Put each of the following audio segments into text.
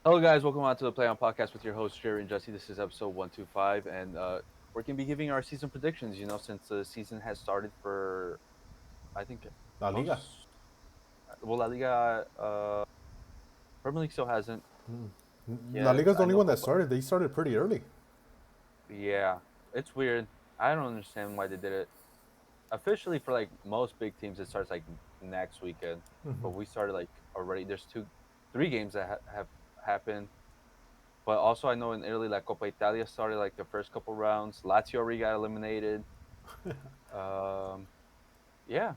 Hello, guys. Welcome on to the Play On Podcast with your host, Jerry and Jesse. This is episode 125, and we're going to be giving our season predictions, since the season has started for, I think, La Liga. most. Well, La Liga, Premier League still hasn't La yet. Liga's the I only know one that Copa. started. They started pretty early. Yeah, it's weird. I don't understand why they did it. Officially, for like most big teams, it starts like next weekend, but we started like already. There's three games that have happened. But also, I know in Italy, like Coppa Italia started like the first couple rounds. Lazio already got eliminated. Um, yeah,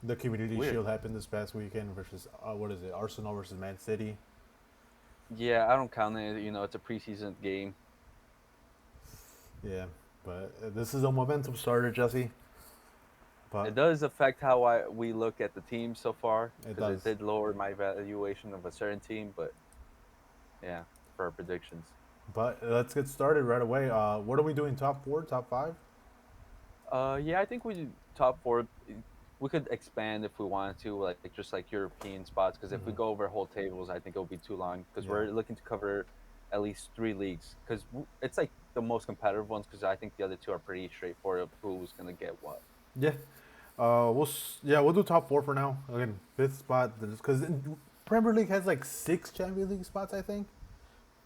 The Community weird. Shield happened this past weekend versus what is it? Arsenal versus Man City. Yeah, I don't count it. It's a preseason game. Yeah, but this is a momentum starter, Jesse. It But does affect how we look at the team so far it because it does. did lower my valuation of a certain team. But yeah, for our predictions. But let's get started right away. What are we doing? Top four, top five? Yeah, I think we top four. We could expand if we wanted to, like just like European spots. Because if we go over whole tables, I think it'll be too long. Because Yeah, we're looking to cover at least three leagues. Because it's like the most competitive ones. Because I think the other two are pretty straightforward of who's gonna get what. yeah. We'll do top four for now. Again, fifth spot because Premier League has like six Champions League spots. I think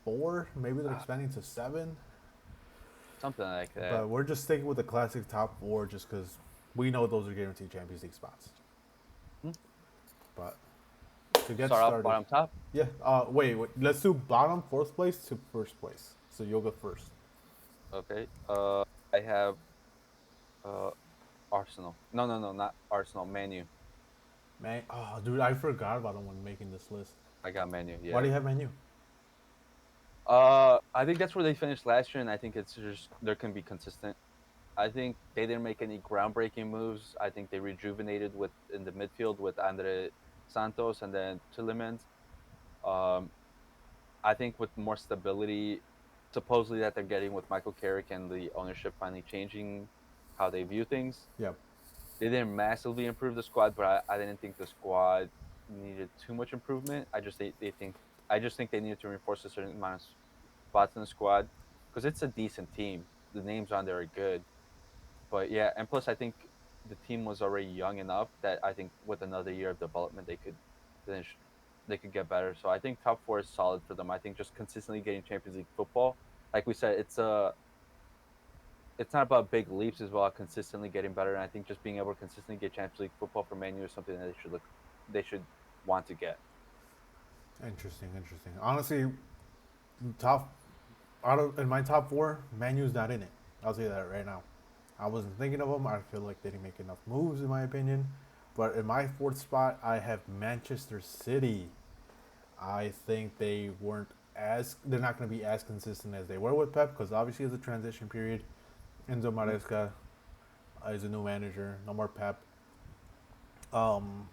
four. Maybe they're Ah, expanding to seven. something like that. But we're just sticking with the classic top four just because we know those are guaranteed Champions League spots. Hmm. But to get Start off started, bottom top. yeah. Wait. Let's do bottom fourth place to first place. So you'll go first. Okay. I have uh Arsenal. No, no, no, not Arsenal. Manu. Man, oh dude, I forgot about them when making this list. I got Manu. Why do Yeah. you have Menu? I think that's where they finished last year, and I think it's just they can be consistent. I think they didn't make any groundbreaking moves. I think they rejuvenated with in the midfield with Andre Santos and then Tillemans. Um, I think with more stability, supposedly that they're getting with Michael Carrick and the ownership finally changing how they view things. Yeah. They didn't massively improve the squad, but I didn't think the squad needed too much improvement. I just think they needed to reinforce a certain amount of spots in the squad because it's a decent team. The names on there are good. But yeah, and plus I think the team was already young enough that I think with another year of development they could finish they could get better. So I think top four is solid for them. I think just consistently getting Champions League football, like we said, it's not about big leaps, it's about consistently getting better. And I think just being able to consistently get Champions League football for Man U is something that they should want to get. Interesting. Honestly, top out of in my top four, Manu's not in it. I'll say that right now. I wasn't thinking of them. I feel like they didn't make enough moves, in my opinion. But in my fourth spot, I have Manchester City. I think they're not going to be as consistent as they were with Pep because obviously it's a transition period. Enzo Mhm. Maresca is a new manager, no more Pep.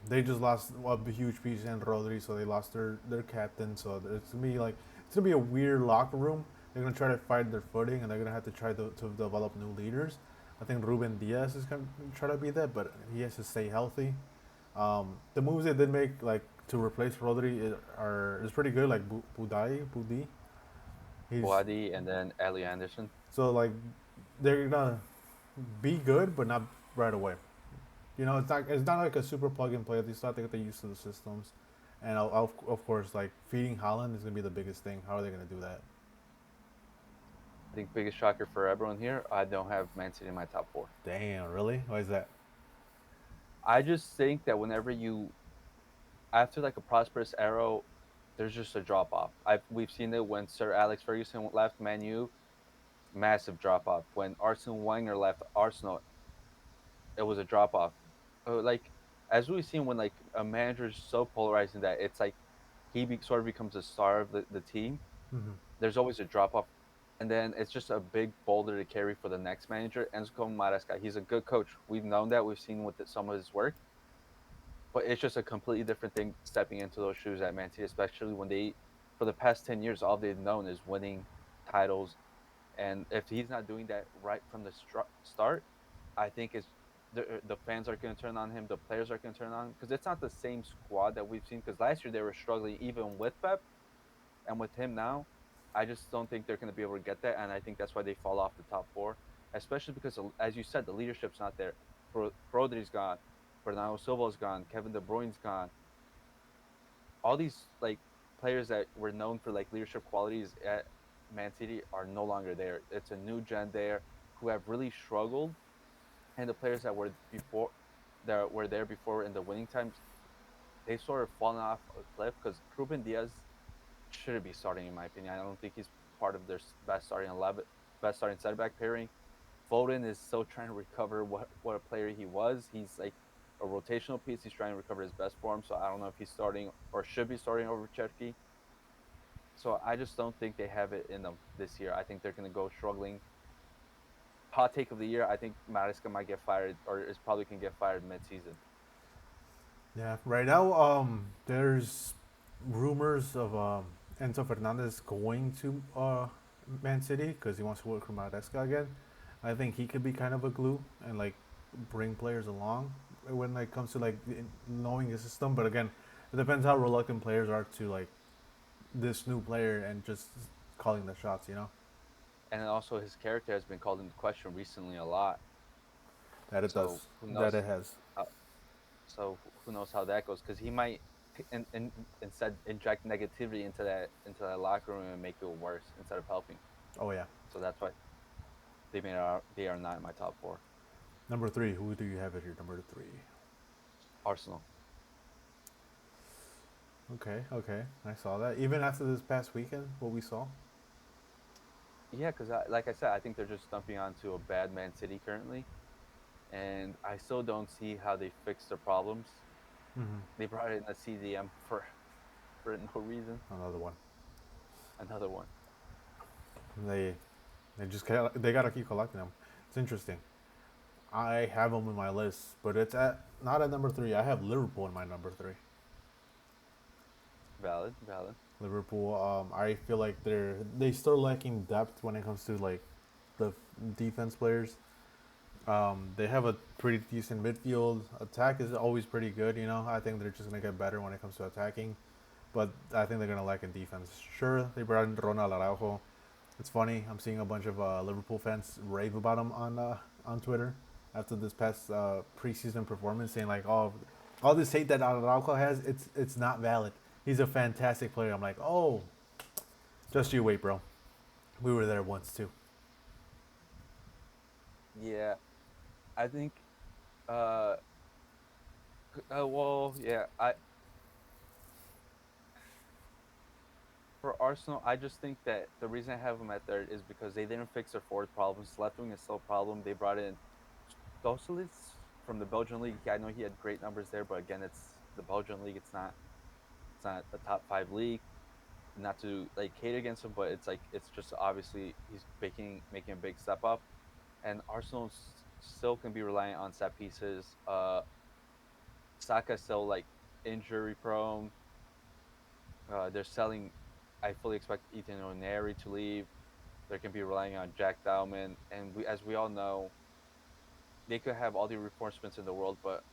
They just lost a huge piece in Rodri, so they lost their captain. So it's gonna be a weird locker room. They're gonna try to find their footing, and they're gonna have to try to develop new leaders. I think Ruben Diaz is gonna try to be that, but he has to stay healthy. The moves they did make, like to replace Rodri, is pretty good. Like Budi, he's Boadi and then Ali Anderson. so like they're gonna be good, but not right away. It's not like a super plug and play. They still have to get used to the systems, and of course, like feeding Holland is gonna be the biggest thing. How are they gonna do that? I think biggest shocker for everyone here, I don't have Man City in my top four. Damn, really? Why is that? I just think that after like a prosperous era, there's just a drop off. We've seen it when Sir Alex Ferguson left Man U, massive drop off. When Arsene Wenger left Arsenal, it was a drop off. Like as we've seen when like a manager is so polarizing that it's like sort of becomes a star of the team. There's always a drop off, and then it's just a big boulder to carry for the next manager. Enzo Maresca, he's a good coach. We've known that. We've seen with some of his work, but it's just a completely different thing stepping into those shoes at Man City, especially when for the past 10 years, all they've known is winning titles. And if he's not doing that right from the start, I think the fans are going to turn on him, the players are going to turn on him because it's not the same squad that we've seen. Because last year they were struggling even with Pep, And with him now, I just don't think they're going to be able to get that, and I think that's why they fall off the top four, especially because, as you said, the leadership's not there. Rodri's gone, Bernardo Silva's gone, Kevin De Bruyne's gone. All these like players that were known for like leadership qualities at Man City are no longer there. It's a new gen there who have really struggled, and the players that were there before in the winning times, they've sort of fallen off a cliff because Ruben Diaz shouldn't be starting in my opinion. I don't think he's part of their best starting 11, best starting center back pairing. Foden is still trying to recover what a player he was. He's like a rotational piece. He's trying to recover his best form. So I don't know if he's starting or should be starting over Cherky. So I just don't think they have it in them this year. I think they're going to go struggling. Hot take of the year: I think Maresca might get fired, or is probably can get fired mid-season. Yeah, right now, there's rumors of Enzo Fernandez going to Man City because he wants to work for Maresca again. I think he could be kind of a glue and like bring players along when it comes to like knowing the system. But again, it depends how reluctant players are to like this new player and just calling the shots. You know And also his character has been called into question recently a lot. that it So does, who that knows? it has. How, so who knows how that goes? Because he might instead inject negativity into that locker room and make it worse instead of helping. Oh yeah. So that's why they are not in my top four. Number three, who do you have at your number three? Arsenal. Okay, okay, I saw that. Even after this past weekend, what we saw. Yeah, because like I said, I think they're just stumping onto a bad Man City currently, and I still don't see how they fix their problems. Mm-hmm. They brought in a CDM for no reason. Another one. Another one. They they gotta keep collecting them. It's interesting. I have them in my list, but it's at not at number three. I have Liverpool in my number three. Valid, valid. Liverpool. I feel like they still lacking depth when it comes to like the defense players. They have a pretty decent midfield. Attack is always pretty good. You know, I think they're just gonna get better when it comes to attacking, but I think they're gonna lack in defense. Sure, they brought in Ronald Araujo. It's funny. I'm seeing a bunch of Liverpool fans rave about him on Twitter after this past preseason performance, saying like, "Oh, all this hate that Araujo has, it's not valid. He's a fantastic player." I'm like, "Oh, just you wait, bro. We were there once too." Yeah, I think. Uh, well, yeah. I For Arsenal, I just think that the reason I have them at third is because they didn't fix their forward problems. Left wing is still a problem. They brought in Stosulis from the Belgian league. I know he had great numbers there, but again, it's the Belgian league. It's not a top five league. Not to like hate against him, but it's like it's just obviously he's making a big step up, and Arsenal still can be reliant on set pieces. Saka's still like injury prone. They're selling. I fully expect Ethan Oneri to leave. They can be relying on Jack Dowman, and as we all know, they could have all the reinforcements in the world, but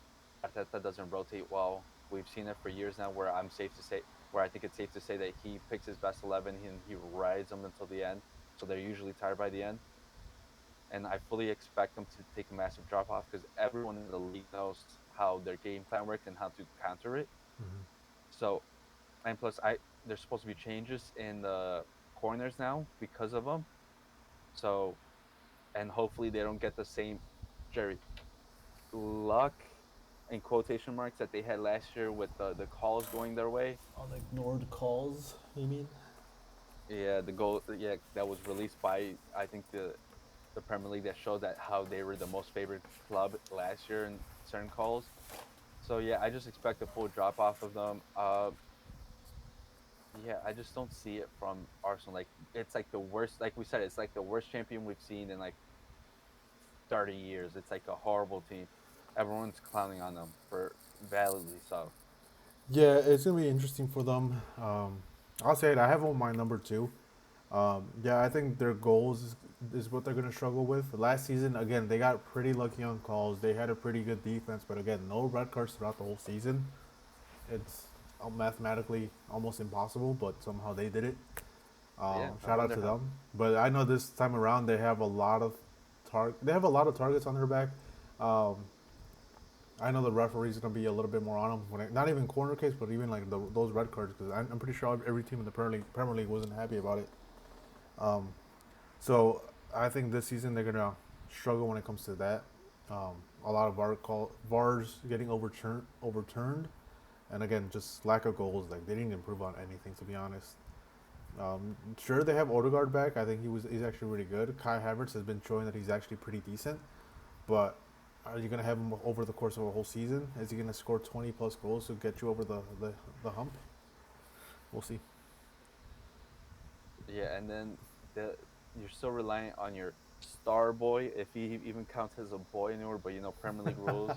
Arteta doesn't rotate well. We've seen it for years now, where I think it's safe to say that he picks his best 11 and he rides them until the end. So they're usually tired by the end, and I fully expect them to take a massive drop off because everyone in the league knows how their game plan works and how to counter it. Mm-hmm. So, and plus, there's supposed to be changes in the corners now because of them. So, and hopefully they don't get the same Jerry luck in quotation marks that they had last year with the calls going their way. Unignored calls, you mean? Yeah, the goal. Yeah, that was released by I think the Premier League that showed that how they were the most favored club last year in certain calls. So yeah, I just expect a full drop off of them. Yeah, I just don't see it from Arsenal. Like it's like the worst. Like we said, it's like the worst champion we've seen in like 30 years. It's like a horrible team. Everyone's clowning on them for validly so. Yeah, it's gonna be interesting for them. I'll say it. I have on my number two. Yeah, I think their goals is what they're gonna struggle with. Last season, again, they got pretty lucky on calls. They had a pretty good defense, but again, no red cards throughout the whole season. It's mathematically almost impossible, but somehow they did it. Yeah, I Shout out wonder to how. them. But I know this time around they have a lot of they have a lot of targets on their back. Um, I know the referee's gonna be a little bit more on them when not even corner kicks, but even like those red cards because I'm pretty sure every team in the Premier League wasn't happy about it. Um, so I think this season they're gonna struggle when it comes to that. A lot of VARs getting overturned, and again just lack of goals. Like they didn't improve on anything to be honest. Sure, they have Odegaard back. I think he's actually really good. Kai Havertz has been showing that he's actually pretty decent, but are you gonna have him over the course of a whole season? Is he gonna score 20 plus goals to get you over the hump? We'll see. Yeah, and then you're still reliant on your star boy, if he even counts as a boy anymore. But Premier League rules.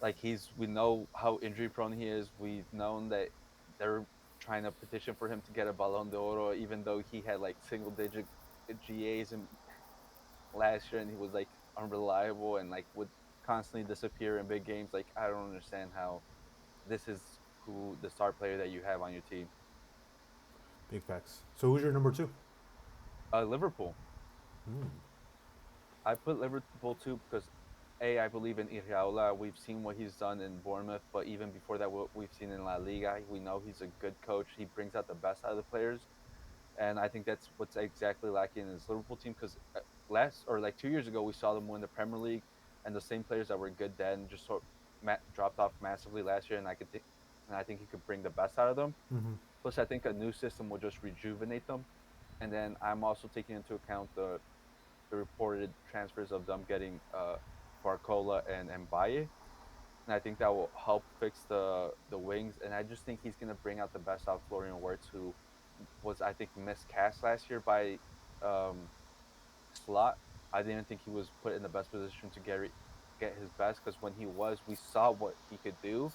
Like we know how injury prone he is. We've known that they're trying to petition for him to get a Ballon d'Oro, even though he had like single digit GAs in last year and he was like unreliable and like would constantly disappear in big games. Like I don't understand how this is who the star player that you have on your team. Big facts. So who's your number two? Liverpool. Hmm. I put Liverpool too because I believe in Iraola. We've seen what he's done in Bournemouth, but even before that, what we've seen in La Liga, we know he's a good coach. He brings out the best out of the players, and I think that's what's exactly lacking in this Liverpool team. Because last or like 2 years ago, we saw them win the Premier League, and the same players that were good then just dropped off massively last year. And I think he could bring the best out of them. Mm-hmm. Plus, I think a new system will just rejuvenate them. And then I'm also taking into account the reported transfers of them getting Barcola and Mbaye. And I think that will help fix the wings. And I just think he's going to bring out the best out of Florian Wirtz, who was, I think, miscast last year by um, Slot. I didn't think he was put in the best position to get his best because when he was, we saw what he could do.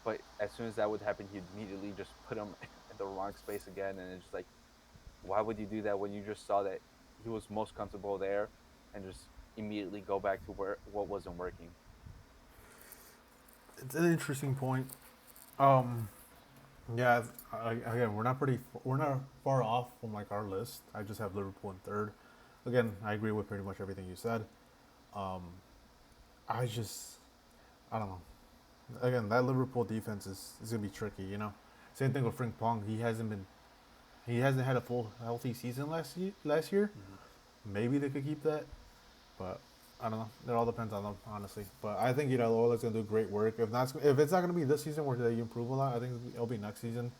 But as soon as that would happen, he'd immediately just put him in the wrong space again. And it's just like, why would you do that when you just saw that he was most comfortable there and just immediately go back to where what wasn't working? It's an interesting point. Um, yeah. Again, we're not far off from like our list. I just have Liverpool in third. Again, I agree with pretty much everything you said. Um, I just I don't know. Again, that Liverpool defense is gonna be tricky. Same thing with Frank Pong. He hasn't had a full healthy season last year. Mhm. Maybe they could keep that, but I don't know. It all depends on them, honestly. But I think Lola's gonna do great work. If it's not gonna be this season where they improve a lot, I think it'll be next season.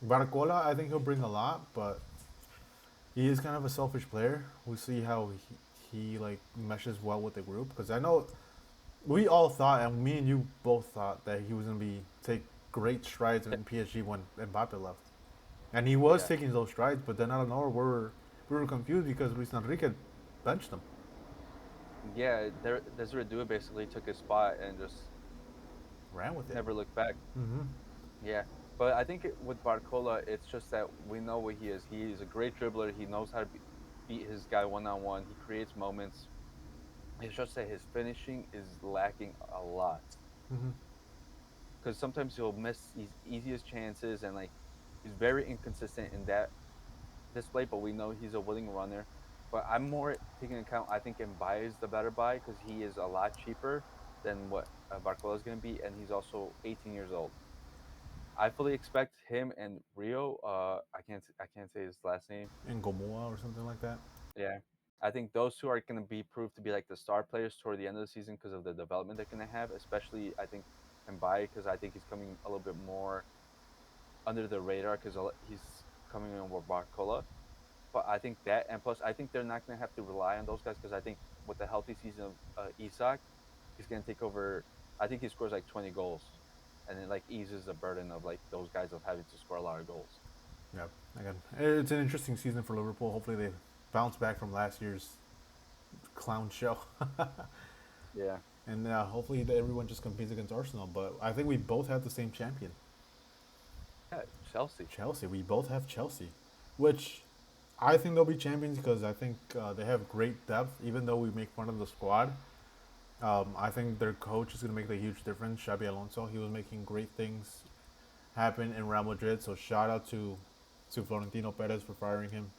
Barcola, I think he'll bring a lot, but he is kind of a selfish player. We'll see how he like meshes well with the group because I know we all thought, and me and you both thought that he was gonna be take great strides in PSG when Mbappe left, and he was Yeah, taking those strides. But then out of nowhere, we were confused because Luis Enrique benched him, yeah. Desiree Due basically took his spot and just ran with it. never looked back. Mm-hmm. Yeah, but I think with Barcola, it's just that we know what he is. He is a great dribbler. He knows how to beat his guy one on one. He creates moments. It's just that his finishing is lacking a lot. Mm-hmm. Because sometimes he'll miss his easiest chances and like he's very inconsistent in that display. But we know he's a willing runner. But I'm more taking into account. I think Mbaye is the better buy because he is a lot cheaper than what Barcola is going to be, and he's also 18 years old. I fully expect him and Rio. I can't say his last name. In Gomoa or something like that. Yeah, I think those two are going to be proved to be like the star players toward the end of the season because of the development they're going to have. Especially I think Mbaye because I think he's coming a little bit more under the radar because he's coming in with Barcola. But I think that, and plus, I think they're not going to have to rely on those guys because I think with the healthy season of Isak, he's going to take over. I think he scores like 20 goals, and it like eases the burden of like those guys of having to score a lot of goals. Yeah. Again, it's an interesting season for Liverpool. Hopefully they bounce back from last year's clown show, Yeah, and hopefully everyone just competes against Arsenal. But I think we both have the same champion, yeah, Chelsea. Chelsea. We both have Chelsea, which I think they'll be champions because I think they have great depth. Even though we make fun of the squad, I think their coach is going to make a huge difference. Xabi Alonso, he was making great things happened in Real Madrid. So shout out to Florentino Perez for firing him.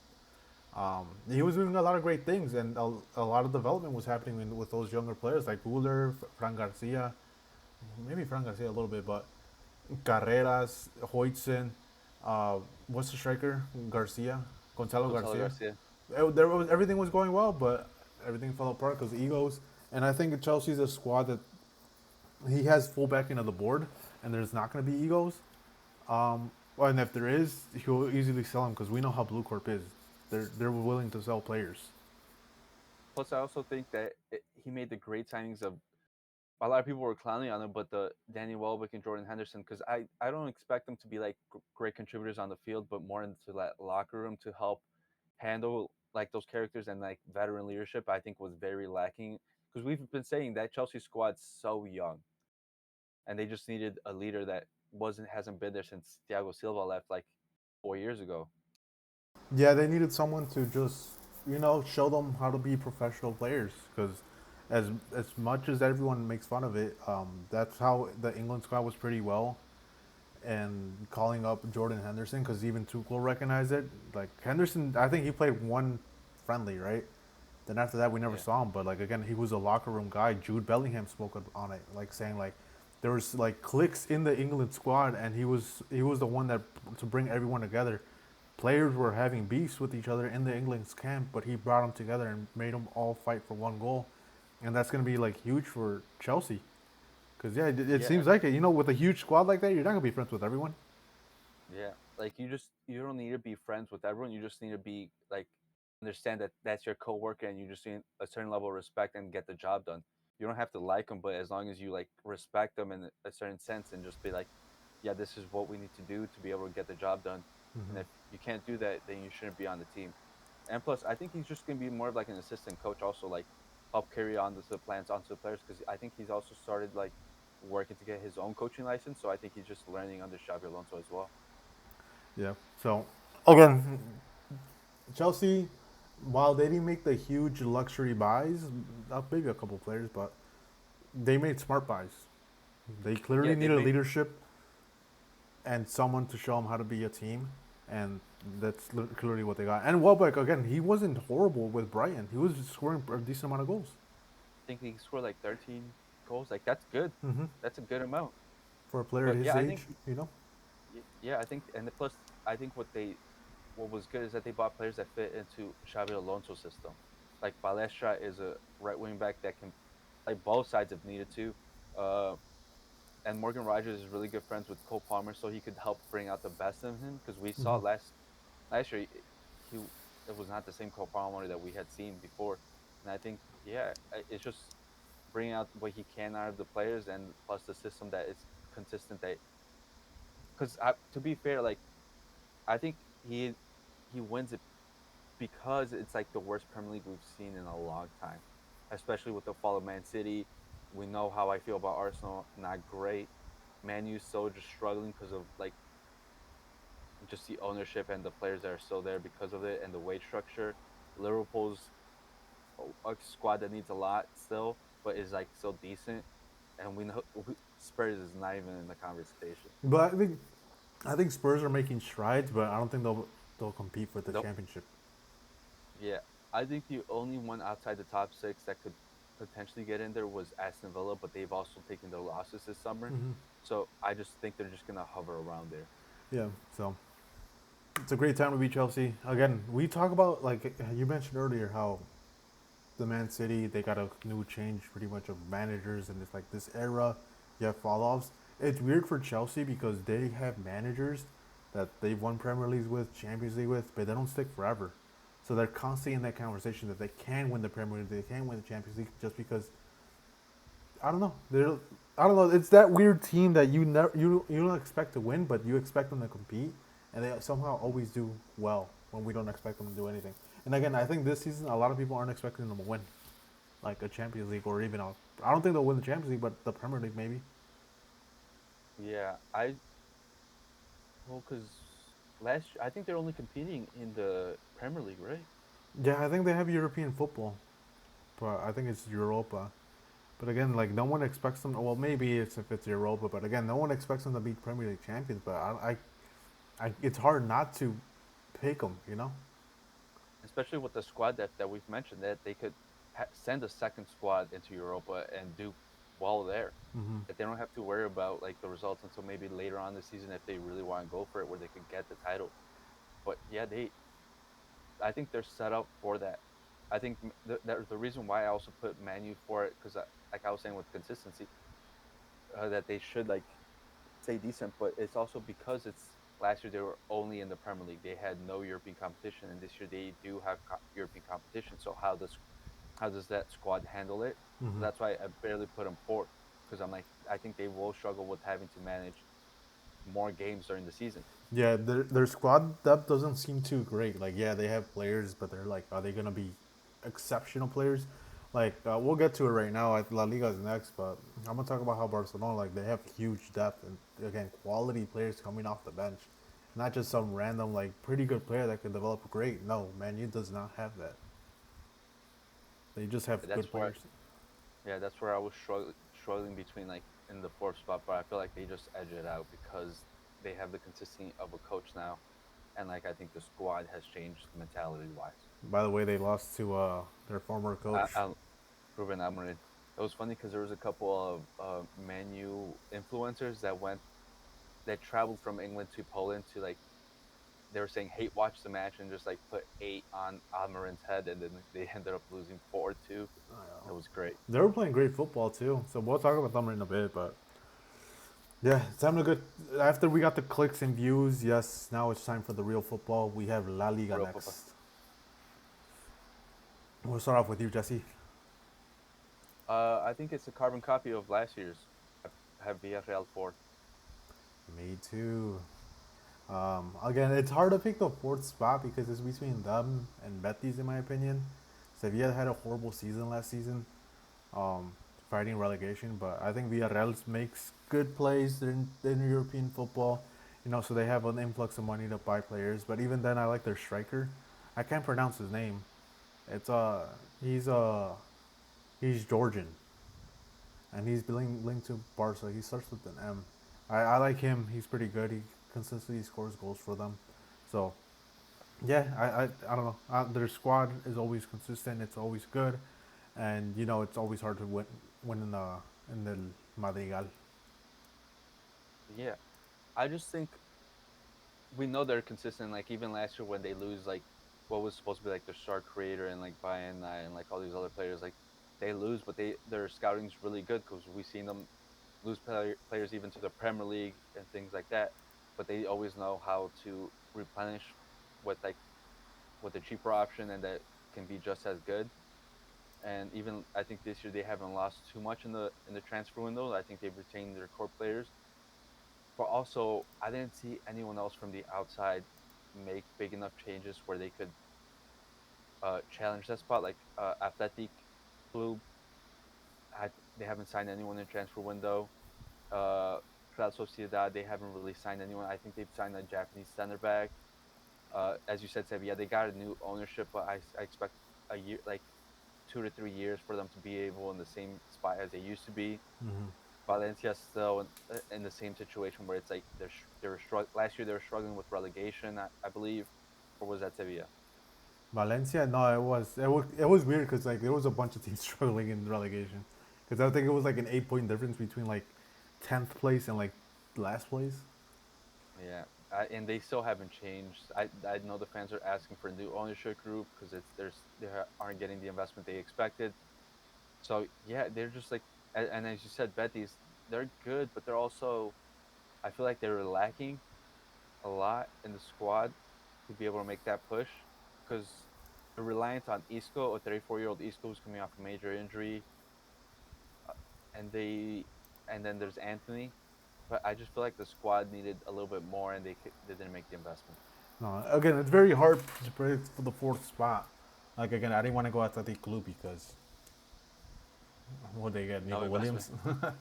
He was doing a lot of great things, and a lot of development was happening with those younger players like Guler, Fran Garcia, maybe Fran Garcia a little bit, but Carreras, Hoytson, what's the striker? Garcia, Gonzalo Gonzalo Garcia. Garcia. Everything was going well, but everything fell apart because egos. And I think Chelsea's a squad that he has full backing of the board, and there's not going to be egos. Well, and if there is, he'll easily sell them because we know how Blue Corp is. They're willing to sell players. Plus, I also think that he made the great signings of a lot of people were clowning on him, but the Danny Welbeck and Jordan Henderson, because I don't expect them to be like great contributors on the field, but more into that locker room to help handle like those characters and like veteran leadership. I think was very lacking because we've been saying that Chelsea squad's so young, and they just needed a leader that hasn't been there since Thiago Silva left like 4 years ago. Yeah, they needed someone to just show them how to be professional players because as much as everyone makes fun of it, that's how the England squad was pretty well. And calling up Jordan Henderson because even Tuchel recognized it. Like Henderson, I think he played one friendly, right? Then after that, we never Yeah, saw him. But like again, he was a locker room guy. Jude Bellingham spoke on it, like saying like there was like cliques in the England squad, and he was the one that to bring everyone together. Players were having beefs with each other in the England's camp, but he brought them together and made them all fight for one goal, and that's gonna be like huge for Chelsea. Cause yeah, it yeah, seems like it. With a huge squad like that, you're not gonna be friends with everyone. yeah. Like you don't need to be friends with everyone. You just need to be like understand that that's your coworker, and you just need a certain level of respect and get the job done. You don't have to like them, but as long as you like respect them in a certain sense and just be like, yeah, this is what we need to do to be able to get the job done. And if you can't do that, then you shouldn't be on the team. And plus, I think he's just gonna be more of like an assistant coach, also like help carry on the plans onto the players because I think he's also started like working to get his own coaching license. So I think he's just learning under Xabi Alonso as well. Yeah. So again, Chelsea, while they didn't make the huge luxury buys, maybe a couple players, but they made smart buys. They Yeah, clearly they needed made leadership and someone to show them how to be a team, and that's clearly what they got. And Welbeck, again, he wasn't horrible with Brighton. He was scoring a decent amount of goals. think he scored like 13 goals. Like that's good. That's a good amount. For a player But his yeah, I age, think yeah, I think and the plus I think what was good is that they bought players that fit into Xabi Alonso's system. Like Balestra is a right wing back that can play both sides if needed to. Uh, and Morgan Rogers is really good friends with Cole Palmer, so he could help bring out the best in him. Because we saw last year, he it was not the same Cole Palmer that we had seen before. And I think yeah, it's just bringing out what he can out of the players, and plus the system that is consistent. That because to be fair, like I think he wins it because it's like the worst Premier League we've seen in a long time, especially with the fall of Man City. We know how I feel about Arsenal, not great. Man U's so just struggling because of like just the ownership and the players that are still there because of it and the wage structure. Liverpool's a squad that needs a lot still, but is like still decent. And we know Spurs is not even in the conversation. but I think Spurs are making strides, but I don't think they'll compete for the Nope. championship. Yeah, I think the only one outside the top six that could potentially get in there was Aston Villa, but they've also taken their losses this summer. So I just think they're just gonna hover around there. Yeah, so it's a great time to be Chelsea. Again, we talk about like you mentioned earlier how the Man City they got a new change pretty much of managers and it's like this era you have fall offs. It's weird for Chelsea because they have managers that they've won Premier Leagues with, Champions League with, but they don't stick forever. So they're constantly in that conversation that they can win the Premier League, they can win the Champions League just because I don't know. I don't know. It's that weird team that you don't expect to win, but you expect them to compete, and they somehow always do well when we don't expect them to do anything. And again, I think this season a lot of people aren't expecting them to win, like a Champions League or even a. I don't think they'll win the Champions League, but the Premier League maybe. Yeah, because I think they're only competing in the Premier League, right? Yeah, I think they have European football, but I think it's Europa. But again, like no one expects them. Well, maybe it's if it's Europa, but again, no one expects them to be Premier League champions. But it's hard not to pick them. You know. especially with the squad that we've mentioned that they could send a second squad into Europa and do well there. Hmm. That they don't have to worry about like the results until maybe later on the season if they really want to go for it, where they could get the title. But yeah, I think they're set up for that. I think the reason why I also put Manu for it because like I was saying with consistency, that they should like stay decent, but it's also because it's last year they were only in the Premier League. They had no European competition, and this year they do have European competition. So how does that squad handle it? So Hmm. that's why I barely put them fourth because I'm like I think they will struggle with having to manage more games during the season. Yeah, their squad depth doesn't seem too great. Like, yeah, they have players, but they're like, are they gonna be exceptional players? Like, we'll get to it right now. La Liga is next, but I'm gonna talk about how Barcelona, like, they have huge depth and again, quality players coming off the bench, not just some random like pretty good player that can develop great. No, Man U does not have that. They just have That's good where players. that's where I was struggling between like in the fourth spot, but I feel like they just edge it out because they have the consistency of a coach now, and like I think the squad has changed mentality wise. By the way, they lost to their former coach. Ruben Amorim. It was funny because there was a couple of Man U influencers that traveled from England to Poland to like they were saying hate watch the match and just like put 8 on Amorim's head, and then they ended up losing 4-2. It was great. They were playing great football too, so we'll talk about them in a bit. But yeah, it's time to go. After we got the clicks and views, yes, now it's time for the real football. We have La Liga Real football. next. We'll start off with you, Jesse. I think it's a carbon copy of last year's. I have Villarreal 4. Me too. Again, it's hard to pick the fourth spot because it's between them and Betis, in my opinion. Sevilla had a horrible season last season, um, fighting relegation, but I think Villarreal makes good plays in European football. You know, so they have an influx of money to buy players. But even then, I like their striker. I can't pronounce his name. It's he's he's Georgian, and he's linked to Barca. He starts with an M. I like him. He's pretty good. He consistently scores goals for them. So yeah, I don't know. Their squad is always consistent. It's always good, and you know it's always hard to win in the Madrigal. Yeah, I just think we know they're consistent. Like even last year when they lose like what was supposed to be like their star creator and like Bayern and like all these other players, like they lose, but their scouting's really good because we've seen them lose players even to the Premier League and things like that. But they always know how to replenish with like with a cheaper option and that can be just as good. And even I think this year they haven't lost too much in the transfer window. I think they've retained their core players. But also, I didn't see anyone else from the outside make big enough changes where they could challenge that spot. Like Athletic Club, they haven't signed anyone in the transfer window. Uh, Real Sociedad, they haven't really signed anyone. I think they've signed a Japanese center back. As you said, Sevilla, they got a new ownership, but I expect a year, like 2 to 3 years, for them to be able in the same spot as they used to be. Hmm. Valencia still in the same situation where it's like last year they were struggling with relegation, I believe, or was that Sevilla? Valencia, no, it was weird because like there was a bunch of teams struggling in relegation. Because I think it was like an 8 point difference between like 10th place and like last place. Yeah, and they still haven't changed. I know the fans are asking for a new ownership group because they aren't getting the investment they expected. So yeah, they're just like and as you said, Betis, they're good, but they're also I feel like they're lacking a lot in the squad to be able to make that push because they're reliant on Isco, a 34-year-old Isco who's coming off a major injury, uh, and then there's Anthony. But I just feel like the squad needed a little bit more, and they didn't make the investment. No, again, it's very hard to predict for the fourth spot. Like again, I didn't want to go Athletic Club because what they get, No Nico investment. Williams.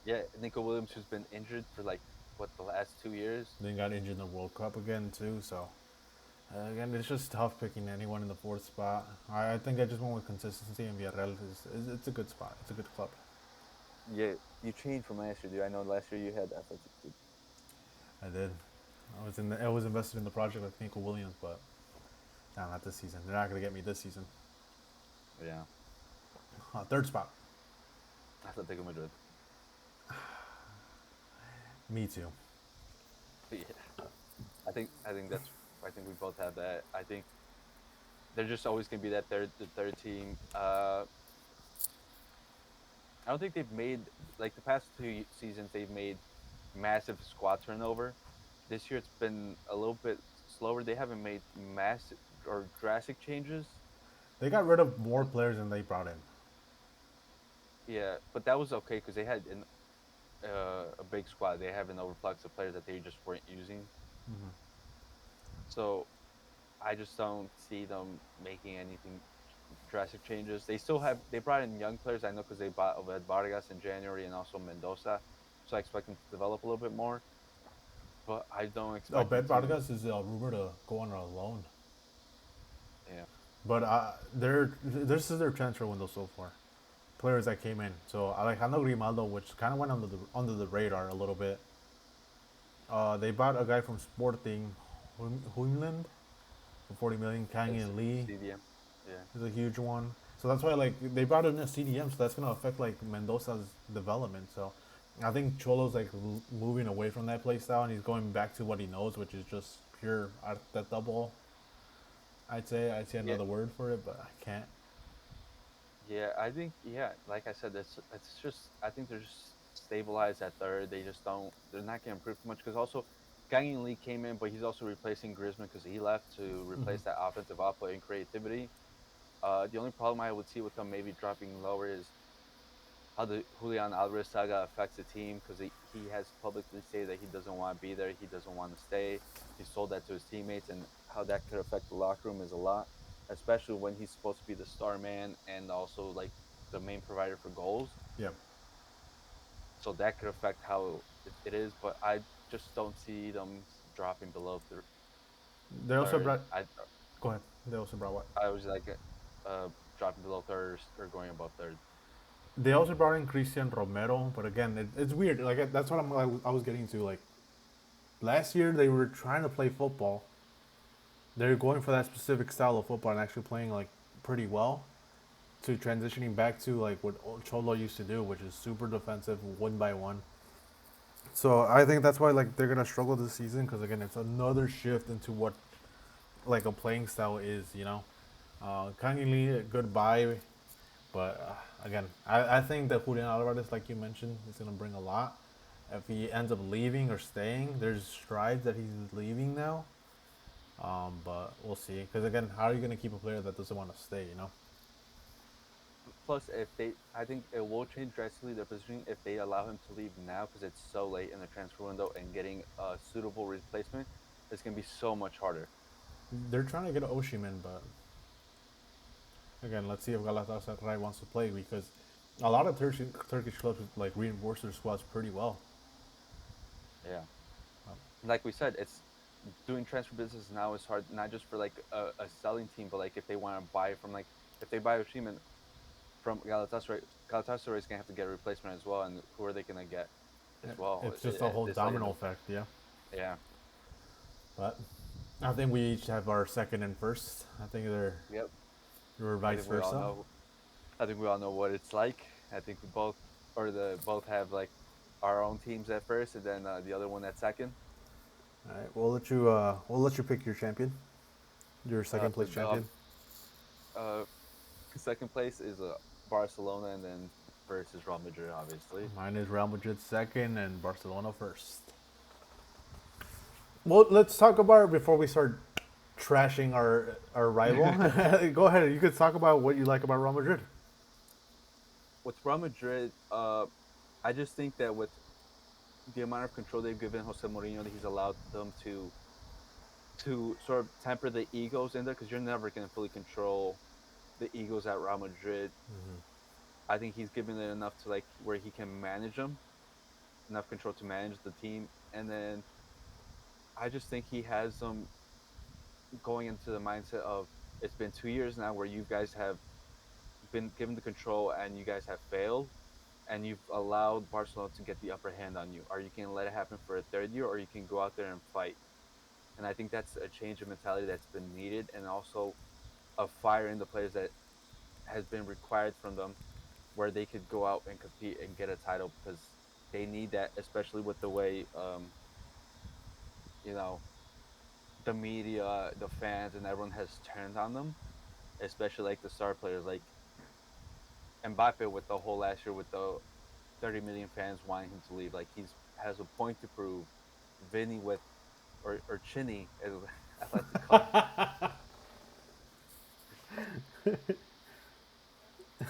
Yeah, Nico Williams, who's been injured for like what the last 2 years. Then got injured in the World Cup again too. So again, it's just tough picking anyone in the fourth spot. I think I just went with consistency, and Villarreal it's a good spot. It's a good club. Yeah, you changed from last year, dude. I know last year you had Athletic, dude. I did. I was invested in the project with Nico Williams, but no, not this season. They're not gonna get me this season. Yeah, Third spot. Atletico Madrid. Me too. Yeah, I think that's I think we both have that. I think they're just always gonna be that third team. I don't think they've made like the past two seasons they've made massive squad turnover. This year it's been a little bit slower. They haven't made massive or drastic changes. They got rid of more players than they brought in. Yeah, but that was okay because they had a big squad. They have an overflux of players that they just weren't using. So I just don't see them making anything drastic changes. They brought in young players. I know because they bought Oved Vargas in January and also Mendoza. So I expect them to develop a little bit more. But I don't Oh, expect them Ben to. Vargas is rumored to go on a loan, Yeah, but this is their transfer window so far. Players that came in. So Alejandro Grimaldo, which kind of went under the radar a little bit. They bought a guy from Sporting, Huimland, for 40 million. Kang it's In Lee CDM. Yeah, is a huge one. So that's why like they brought in a CDM, so that's gonna affect like Mendoza's development. So I think Cholo's like moving away from that play style and he's going back to what he knows, which is just pure that double. I'd say yeah, another word for it, but I can't. yeah. I think like I said, it's just I think they're just stabilized at third. They just don't. They're not going to improve too much because also Kang Lee came in, but he's also replacing Griezmann because he left to replace that offensive output and creativity. The only problem I would see with them maybe dropping lower is how the Julian Alvarez saga affects the team because he has publicly stated that he doesn't want to be there. He doesn't want to stay. He's told that to his teammates, and how that could affect the locker room is a lot, especially when he's supposed to be the star man and also like the main provider for goals. Yeah. So that could affect how it is. But I just don't see them dropping below They also third. brought. Go ahead. They also brought what? I was like dropping below third or going above third. They also brought in Christian Romero, but again, it's weird. Like that's what I was getting to. Like last year, they were trying to play football. They're going for that specific style of football and actually playing like pretty well. To transitioning back to like what Cholo used to do, which is super defensive, one by one. So I think that's why like they're gonna struggle this season because again, it's another shift into what like a playing style is. Kang Lee, goodbye. But again, I think that Julian Alvarez, like you mentioned, is going to bring a lot. If he ends up leaving or staying, there's strides that he's leaving now. But we'll see. Because again, how are you going to keep a player that doesn't want to stay? Plus, I think it will change drastically their positioning if they allow him to leave now because it's so late in the transfer window and getting a suitable replacement is going to be so much harder. They're trying to get Oshiman, but again, let's see if Galatasaray wants to play because a lot of Turkish clubs like reinforce their squads pretty well. Yeah, like we said, it's doing transfer business now is hard not just for like a selling team, but like if they want to buy from like if they buy Oshiman from Galatasaray, Galatasaray is going to have to get a replacement as well, and who are they going to get as well It's just a whole this late in domino the effect, yeah. yeah. But I think we each have our second and first. I think Yep. they're I vice think we all versa. know I think we all know what it's like. I think we both, or the both have like our own teams at first, and then the other one at second. All right, we'll let you pick your champion, your second So place champion. uh, second place is Barcelona, and then first is Real Madrid, obviously. Mine is Real Madrid second and Barcelona first. Well, let's talk about it before we start trashing our rival. Go ahead. You could talk about what you like about Real Madrid. With Real Madrid, I just think that with the amount of control they've given Jose Mourinho, that he's allowed them to sort of temper the egos in there, because you're never going to fully control the egos at Real Madrid. I think he's given it enough to like where he can manage them, enough control to manage the team, and then I just think he has them going into the mindset of it's been 2 years now where you guys have been given the control and you guys have failed, and you've allowed Barcelona to get the upper hand on you. Are you going to let it happen for a third year, or you can go out there and fight? And I think that's a change of mentality that's been needed, and also a fire in the players that has been required from them, where they could go out and compete and get a title because they need that, especially with the way you know the media, the fans, and everyone has turned on them, especially like the star players like Mbappe with the whole last year with the 30 million fans wanting him to leave. Like he's has a point to prove. Vinny with or Chinny, as I like to call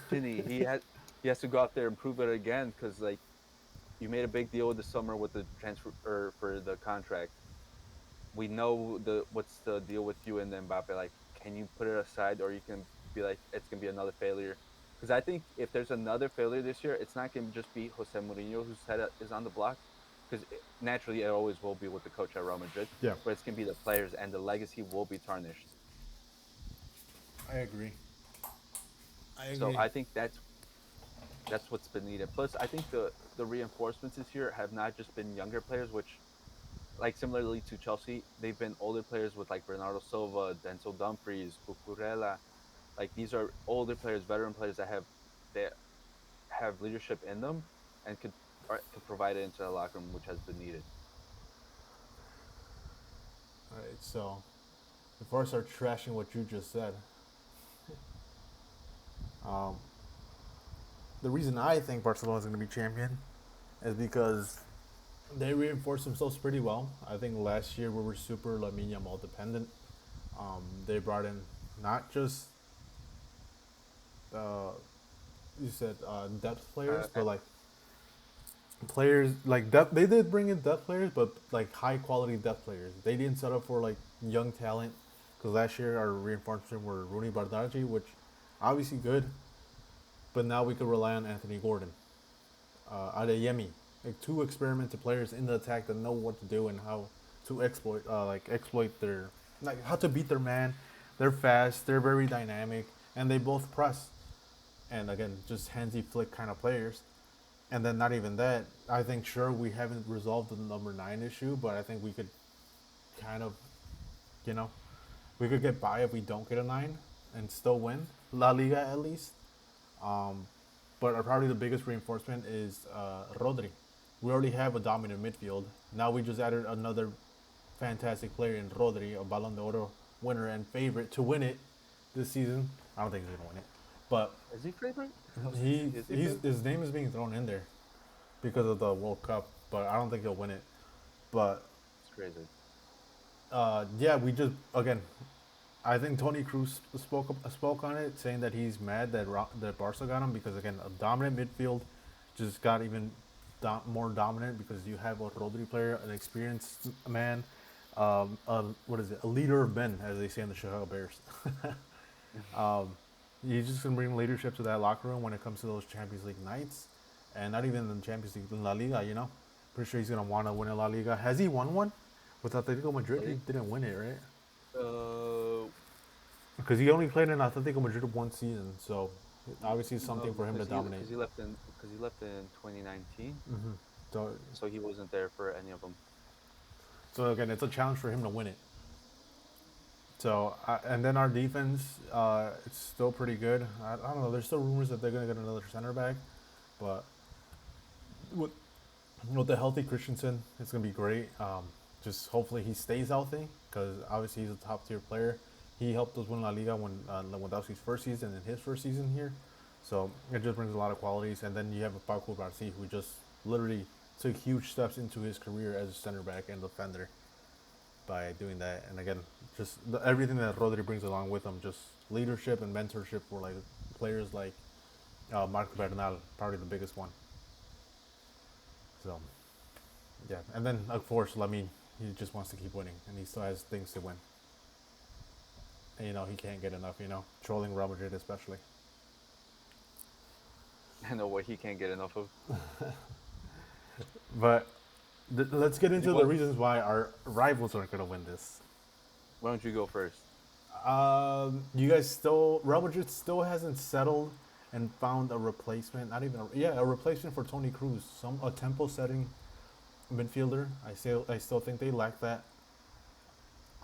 Chinny, he has to go out there and prove it again because like you made a big deal this summer with the transfer or for the contract. We know the what's the deal with you and Mbappe. Like, can you put it aside, or you can be like, it's gonna be another failure? Because I think if there's another failure this year, it's not gonna just be Jose Mourinho who's head is on the block. Because naturally, it always will be with the coach at Real Madrid, Yeah, but it's gonna be the players, and the legacy will be tarnished. I agree. I So agree. I think that's what's been needed. Plus, I think the reinforcements this year have not just been younger players, which like similarly to Chelsea, they've been older players with like Bernardo Silva, Denzel Dumfries, Cucurella. Like these are older players, veteran players that have leadership in them and could provide it into the locker room, which has been needed. All right, so before I start trashing what you just said, um, the reason I think Barcelona is going to be champion is because they reinforced themselves pretty well. I think last year we were super Lamine Yamal dependent. They brought in not just uh, you said depth Uh, players, but like players like depth. They did bring in depth players, but like high quality depth players. They didn't set up for like young talent because last year our reinforcement were Rooney Bardghji, which obviously good, but now we could rely on Anthony Gordon, Adeyemi, like two experimental players in the attack that know what to do and how to exploit their like how to beat their man. They're fast, they're very dynamic, and they both press. And again, just handsy flick kind of players. And then not even that. I think sure we haven't resolved the number 9 issue, but I think we could kind of, you know, we could get by if we don't get a 9 and still win La Liga at least. Um, but probably the biggest reinforcement is Rodri. We already have a dominant midfield. Now we just added another fantastic player in Rodri, a Ballon d'Oro winner and favorite to win it this season. I don't think he's gonna win it, but is he favorite? Is he favorite? his name is being thrown in there because of the World Cup, but I don't think he'll win it. But It's crazy. yeah, we just again, I think Tony Cruz spoke on it, saying that he's mad that Barca got him because again, a dominant midfield just got even more dominant because you have a Rodri player, an experienced man, what is it, a leader of men, as they say in the Chicago Bears. He's just gonna bring leadership to that locker room when it comes to those Champions League nights, and not even in the Champions League, in La Liga. You know, pretty sure he's gonna want to win a La Liga. Has he won one with Atletico Madrid? He Like, didn't win it, right? uh, Because he only played in Atletico Madrid one season, so obviously it's no, something for him to dominate. because he left in 2019, So, so he wasn't there for any of them. so again, it's a challenge for him to win it. So, and then our defense, it's still pretty good. I don't know. There's still rumors that they're gonna get another center back, but with with the healthy Christensen, it's gonna be great. Just hopefully he stays healthy because obviously he's a top tier player. He helped us win La Liga when Lewandowski's first season and his first season here, so it just brings a lot of qualities. And then you have a Paco Barci who just literally took huge steps into his career as a center back and defender by doing that. And again, just everything that Rodri brings along with him, just leadership and mentorship for like players like Marc Bernal, probably the biggest one. So yeah, and then of course Lamine, he just wants to keep winning, and he still has things to win. And you know he can't get enough. You know, trolling Real Madrid especially. I know what he can't get enough of. But let's get He into the won. reasons why our rivals aren't going to win this. Why don't you go first? You guys still Real Madrid still hasn't settled and found a replacement. Not even a replacement for Tony Cruz. A tempo setting midfielder. I still think they lack that.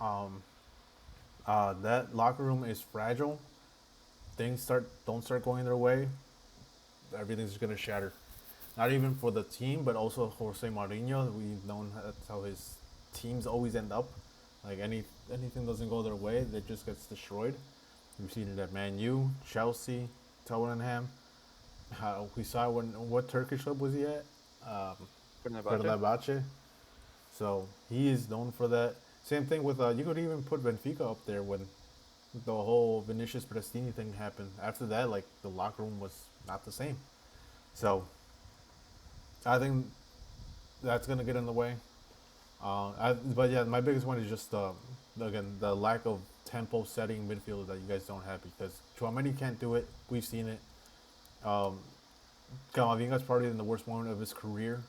Um, that locker room is fragile. Things don't start going their way, everything's just gonna shatter. Not even for the team, but also Jose Mourinho. We've known that's how his teams always end up. Like anything doesn't go their way, that just gets destroyed. We've seen it at Man U, Chelsea, Tottenham. We saw what Turkish club was he at? Um, Fenerbahce. Fenerbahce. So he is known for that. Same thing with you could even put Benfica up there when the whole Vinicius Prestini thing happened. After that, like the locker room was not the same. So I think that's gonna get in the way. But yeah, my biggest one is just again the lack of tempo setting midfielder that you guys don't have because Chouameni can't do it. We've seen it. Um, Camavinga's probably in the worst moment of his career,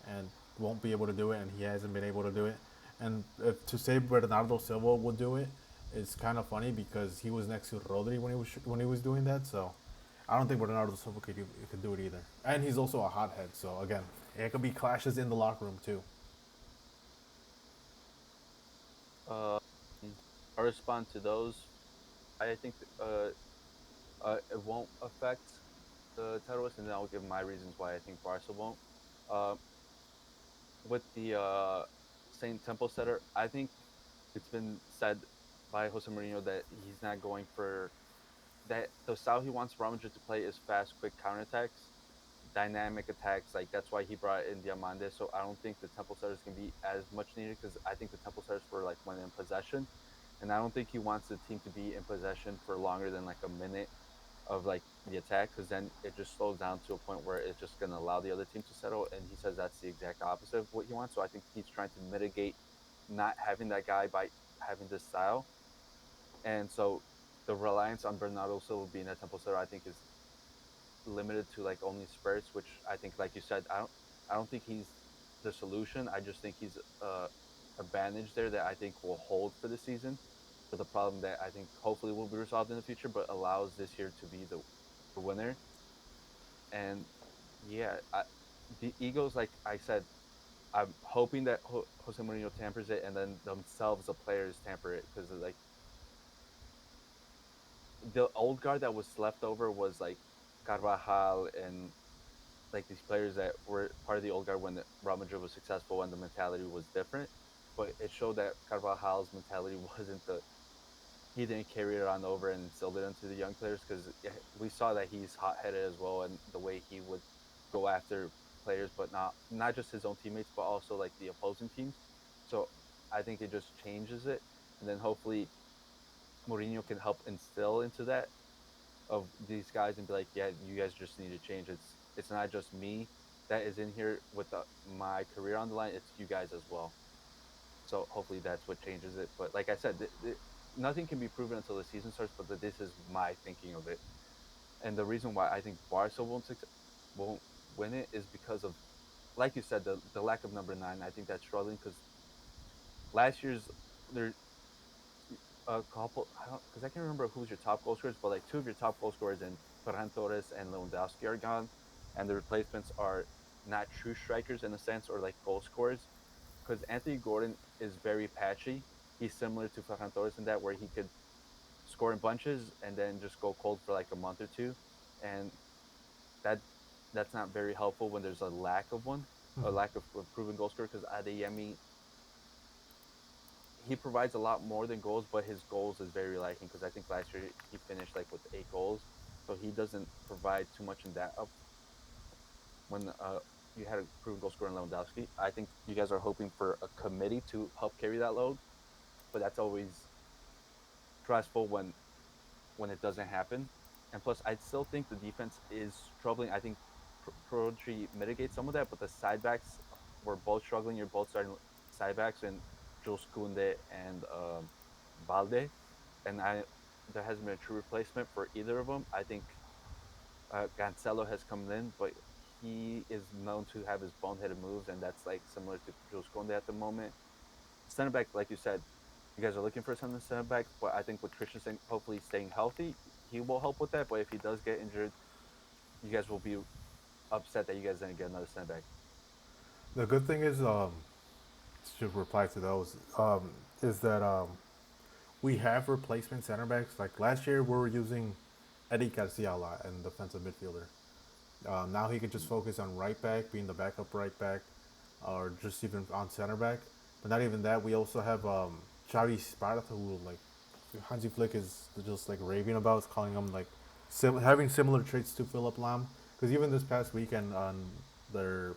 and won't be able to do it, and he hasn't been able to do it. And to say Bernardo Silva will do it, it's kind of funny because he was next to Rodri when he was doing that. So I don't think Bernardo Silva could do it either. And he's also a hothead. So again, it could be clashes in the locker room too. Uh, I respond to those. I think it won't affect the title race, and then I'll give my reasons why I think Barca won't. Uh, with the Saint Temple setter, I think it's been said by Jose Mourinho that he's not going for that. The style he wants Real Madrid to play is fast, quick counterattacks, dynamic attacks. Like that's why he brought in Diamande. So I don't think the Temple setters can be as much needed because I think the Temple setters were like when in possession, and I don't think he wants the team to be in possession for longer than like a minute of like the attack because then it just slows down to a point where it's just going to allow the other team to settle. And he says that's the exact opposite of what he wants. So I think he's trying to mitigate not having that guy by having this style. And so the reliance on Bernardo Silva being a tempo setter, I think, is limited to like only spurts, which I think, like you said, I don't think he's the solution. I just think he's a bandage there that I think will hold for the season for the problem that I think hopefully will be resolved in the future, but allows this year to be the winner. And yeah, the Eagles, like I said, I'm hoping that Jose Mourinho tampers it, and then themselves, the players, tamper it because like the old guard that was left over was like Carvajal and like these players that were part of the old guard when the Real Madrid was successful and the mentality was different. But it showed that Carvajal's mentality wasn't the he didn't carry it on over and instilled it into the young players because we saw that he's hot headed as well and the way he would go after players, but not just his own teammates, but also like the opposing teams. So I think it just changes it, and then hopefully Mourinho can help instill into that of these guys and be like, yeah, you guys just need to change. It's not just me that is in here with my career on the line. It's you guys as well. So hopefully that's what changes it. But like I said, nothing can be proven until the season starts. But this is my thinking of it, and the reason why I think Barca won't win it is because of, like you said, the lack of number nine. I think that's struggling because last year's there a couple. I don't because I can't remember who's your top goal scorers, but like two of your top goal scorers in Ferran Torres and Lewandowski are gone, and the replacements are not true strikers in a sense or like goal scorers. Because Anthony Gordon is very patchy. He's similar to Ferran Torres in that where he could score in bunches and then just go cold for like a month or two, and that that's not very helpful when there's a lack of one, a lack of proven goal scorer. Because Adeyemi he provides a lot more than goals, but his goals is very lacking. Because I think last year he finished like with 8 goals, so he doesn't provide too much in that up when you had a proven goal scorer in Lewandowski. I think you guys are hoping for a committee to help carry that load, but that's always stressful when it doesn't happen. And plus, I still think the defense is troubling. I think Rodri mitigates some of that, but the side backs were both struggling. You're both starting side backs and Jules Kunde and Balde, and there hasn't been a true replacement for either of them. I think Cancelo has come in, but he is known to have his boneheaded moves, and that's like similar to Jules Conde at the moment. Center back, like you said, you guys are looking for some center back, but I think with Christensen hopefully staying healthy, he will help with that. But if he does get injured, you guys will be upset that you guys didn't get another center back. The good thing is, to reply to those, is that we have replacement center backs. Like last year, we were using Eddie Garcia a lot in defensive midfielder. Now he can just focus on right back, being the backup right back, or just even on center back. But not even that. We also have Xavi Sparta, who like Hansi Flick is just like raving about, is calling him like having similar traits to Philip Lam. Because even this past weekend on their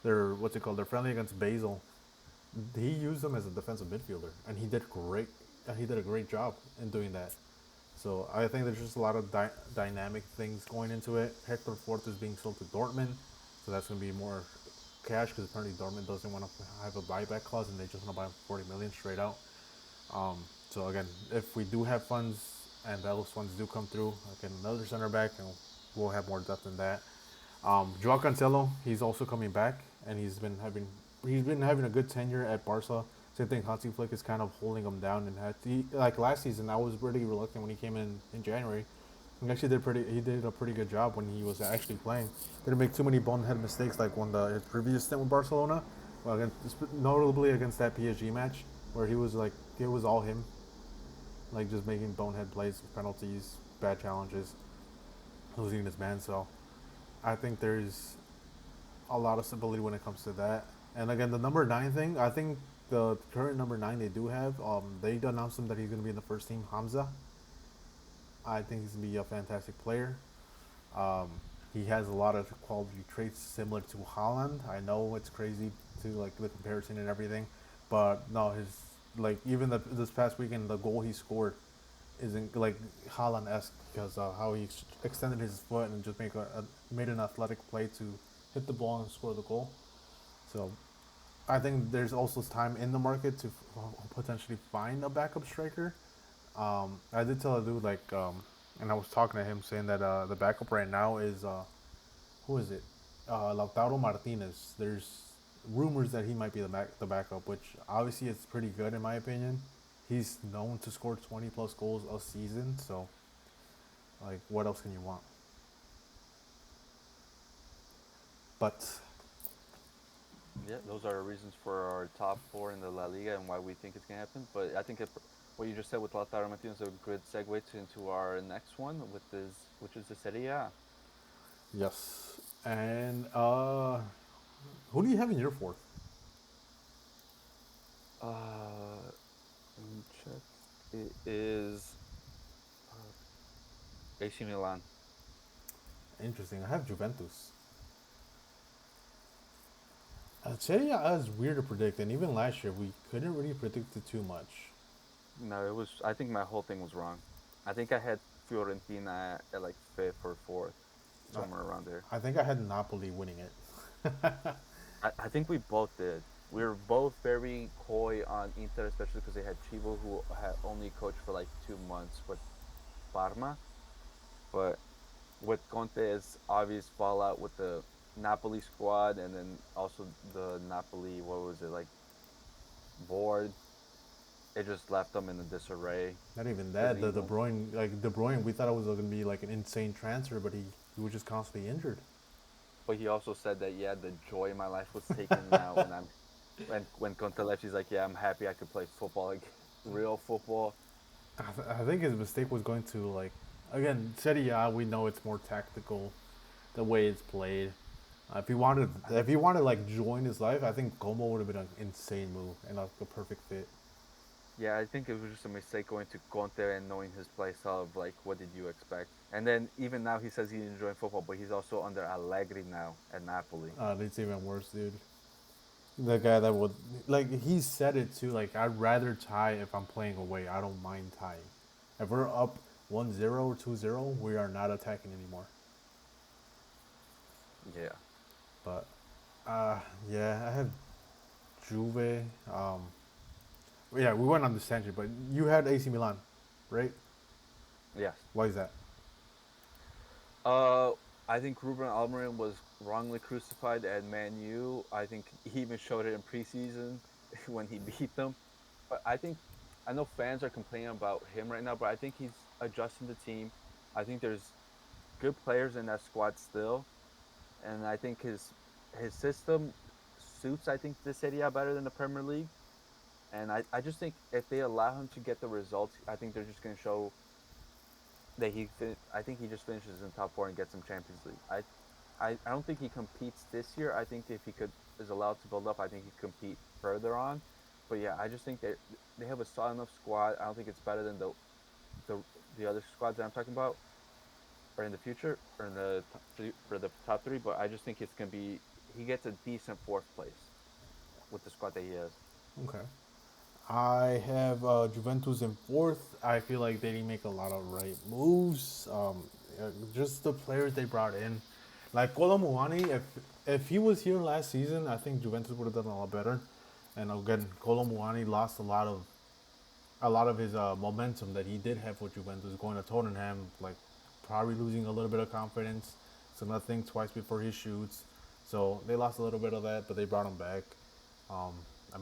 what's it called, their friendly against Basel, he used him as a defensive midfielder, and he did great. He did a great job in doing that. So I think there's just a lot of dynamic things going into it. Hector Fort is being sold to Dortmund, so that's going to be more cash because apparently Dortmund doesn't want to have a buyback clause and they just want to buy him for 40 million straight out. So again, if we do have funds and those funds do come through, again another center back, and we'll have more depth in that. Joao Cancelo, he's also coming back, and he's been having a good tenure at Barca. Same thing, Hansi Flick is kind of holding him down, and like last season, I was pretty reluctant when he came in January. He actually he did a pretty good job when he was actually playing. Didn't make too many bonehead mistakes like when his previous stint with Barcelona, well, notably against that PSG match where he was like it was all him, like just making bonehead plays, penalties, bad challenges, losing his man. So I think there's a lot of stability when it comes to that. And again, the number 9 thing, I think the current number 9 they do have, they announced him that he's going to be in the first team, Hamza. I think he's going to be a fantastic player. Um, he has a lot of quality traits similar to Haaland. I know it's crazy to like the comparison and everything, but no, his like even this past weekend the goal he scored isn't like Haaland esque because how he extended his foot and just made an athletic play to hit the ball and score the goal. So I think there's also time in the market to potentially find a backup striker. I did tell a dude and I was talking to him saying that the backup right now is who is it? Lautaro Martinez. There's rumors that he might be the backup, which obviously is pretty good in my opinion. He's known to score 20 plus goals a season, so like what else can you want? But Yeah, those are reasons for our top four in the La Liga and why we think it's gonna happen. But I think what you just said with Lautaro Martinez is a good segue into our next one, which is the Serie A. yes, and who do you have in your fourth? Let me check. It is AC Milan. Interesting. I have Juventus. Serie A is weird to predict, and even last year we couldn't really predict it too much. No, it was. I think my whole thing was wrong. I think I had Fiorentina at like fifth or fourth, Uh, somewhere around there. I think I had Napoli winning it. I think we both did. We were both very coy on Inter, especially because they had Chivo, who had only coached for like 2 months with Parma. But with Conte's obvious fallout with the Napoli squad, and then also the Napoli, what was it like, board, it just left them in a disarray. Not even Because that. The De Bruyne, like De Bruyne, we thought it was going to be like an insane transfer, but he was just constantly injured. but he also said that yeah, the joy in my life was taken now when Conte left. He's like, yeah, I'm happy I could play football, like real football. I think his mistake was going to like again Serie A. We know it's more tactical, the way it's played. If he wanted like join his life, I think Como would have been an insane move and like a perfect fit. Yeah, I think it was just a mistake going to Conte and knowing his play style of like, what did you expect? And then even now he says he's enjoying football, but he's also under Allegri now at Napoli. It's even worse, dude. The guy that would like he said it too. Like I'd rather tie if I'm playing away. I don't mind tying. If we're up 1-0 or 2-0, we are not attacking anymore. Yeah. But yeah, I have Juve. Yeah, we went on this tangent, but you had AC Milan, right? Yes. Why is that? Uh, I think Ruben Almiron was wrongly crucified at Man U. I think he even showed it in preseason when he beat them. But I know fans are complaining about him right now, but I think he's adjusting the team. I think there's good players in that squad still, and I think his system suits I think the Serie A better than the Premier League. And I just think if they allow him to get the results, I think they're just going to show that I think he just finishes in top four and gets some Champions League. I don't think he competes this year. I think if he could is allowed to build up, I think he could compete further on. But yeah, I just think they have a solid enough squad. I don't think it's better than the the other squads that I'm talking about, or in the future, or in the for the top three. But I just think it's gonna be he gets a decent fourth place with the squad that he has. Okay. I have Juventus in fourth. I feel like they didn't make a lot of right moves. Just the players they brought in, like Kolomuani. If he was here last season, I think Juventus would have done a lot better. And again, Kolomuani lost a lot of his momentum that he did have with Juventus going to Tottenham. Like probably losing a little bit of confidence. So nothing twice before he shoots. So they lost a little bit of that, but they brought him back. Um,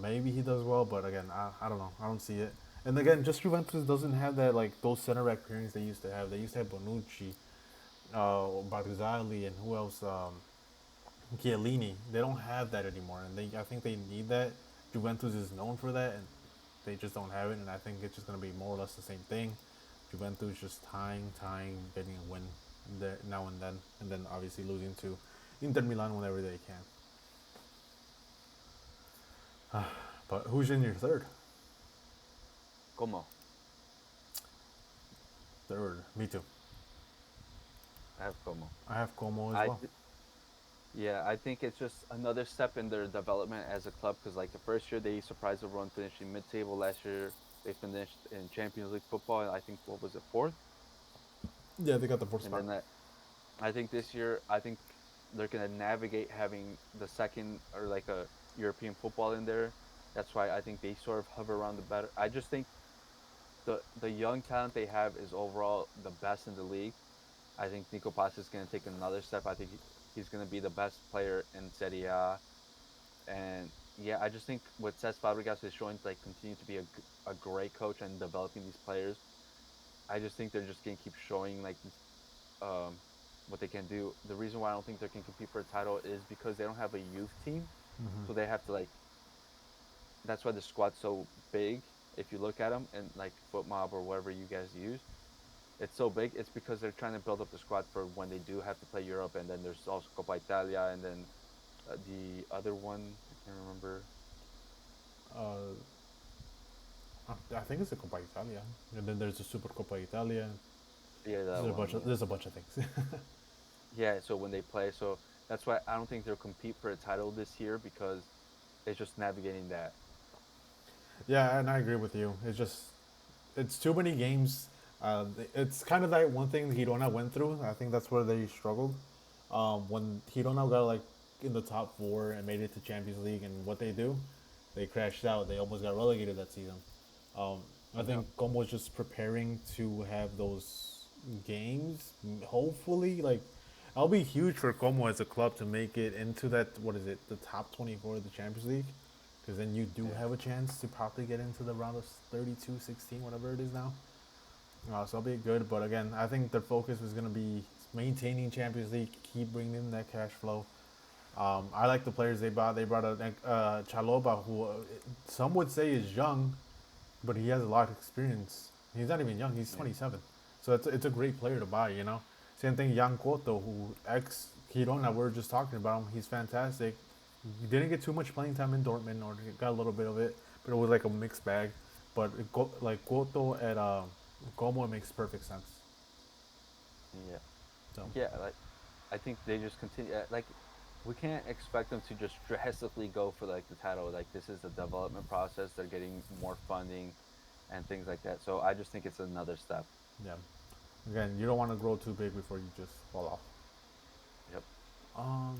Maybe he does well, but again, I don't know. I don't see it. And again, just Juventus doesn't have that like those center back pairings they used to have. They used to have Bonucci, Barzali, and who else? Chiellini. They don't have that anymore, and I think they need that. Juventus is known for that, and they just don't have it. And I think it's just gonna be more or less the same thing. Juventus just tying, getting a win there now and then obviously losing to Inter Milan whenever they can. But who's in your third? Como Third, me too. I have Como. I have Como as I well. th- yeah, I think it's just another step in their development as a club because like the first year they surprised everyone finishing mid-table. Last year they finished in Champions League football. And I think what was it fourth, Yeah, they got the fourth and spot. then that I think this year I think they're gonna navigate having the second or like a European football in there. That's why I think they sort of hover around the better. I just think the young talent they have is overall the best in the league. I think Nico Paz is going to take another step. I think he's going to be the best player in Serie A. And yeah, I just think what Cesc Fabregas is showing to like continue to be a great coach and developing these players. I just think they're just going to keep showing like um, what they can do. The reason why I don't think they can compete for a title is because they don't have a youth team, so they have to like. That's why the squad's so big. If you look at them and like FootMob or whatever you guys use, it's so big. It's because they're trying to build up the squad for when they do have to play Europe, and then there's also Coppa Italia, and then the other one I can't remember. Uh, I think it's the Coppa Italia, and then there's the Super Coppa Italia. Yeah, that one. Yeah, There's a bunch of things. yeah. So when they play, so that's why I don't think they'll compete for a title this year because it's just navigating that. Yeah, and I agree with you. It's too many games. It's kind of that one thing Girona went through. I think that's where they struggled. When Girona got like in the top four and made it to Champions League, and what they do, they crashed out. They almost got relegated that season. Um, I Yeah. think Como was just preparing to have those games. Hopefully, like I'll be huge for Como as a club to make it into that. What is it? The top 24 of the Champions League, because then you do Yeah. have a chance to probably get into the round of 32, 16, whatever it is now. So it'll be good. But again, I think their focus is going to be maintaining Champions League, keep bringing in that cash flow. I like the players they brought. They brought a Chaloba, who some would say is young, but he has a lot of experience. He's not even young. He's Yeah. 27. So it's a great player to buy, you know. Same thing, Jan Cotto, who ex Girona, we are just talking about him. He's fantastic. He didn't get too much playing time in Dortmund, or he got a little bit of it, but it was like a mixed bag. But like Cotto at Como, it makes perfect sense. Yeah. So Yeah. Like I think they just continue. Like we can't expect them to just drastically go for like the title. Like this is a development process. They're getting more funding and things like that. So I just think it's another step. yeah, again, you don't want to grow too big before you just fall off. Yep. Um,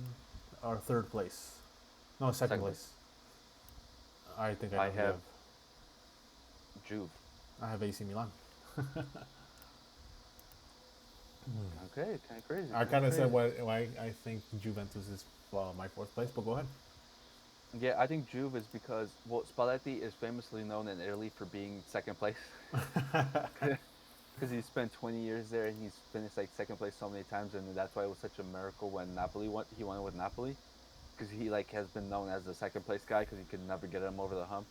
our third place, no, second Second place. place. I think I I know who you have. have Juve. I have AC Milan. Okay, kind of crazy. I Kind of kind of said crazy. why I think Juventus is my fourth place, but go ahead. Yeah, I think Juve is because well, Spalletti is famously known in Italy for being second place. because he spent 20 years there and he's finished like second place so many times, and that's why it was such a miracle when Napoli won. He won with Napoli because he like has been known as the second place guy because he could never get him over the hump.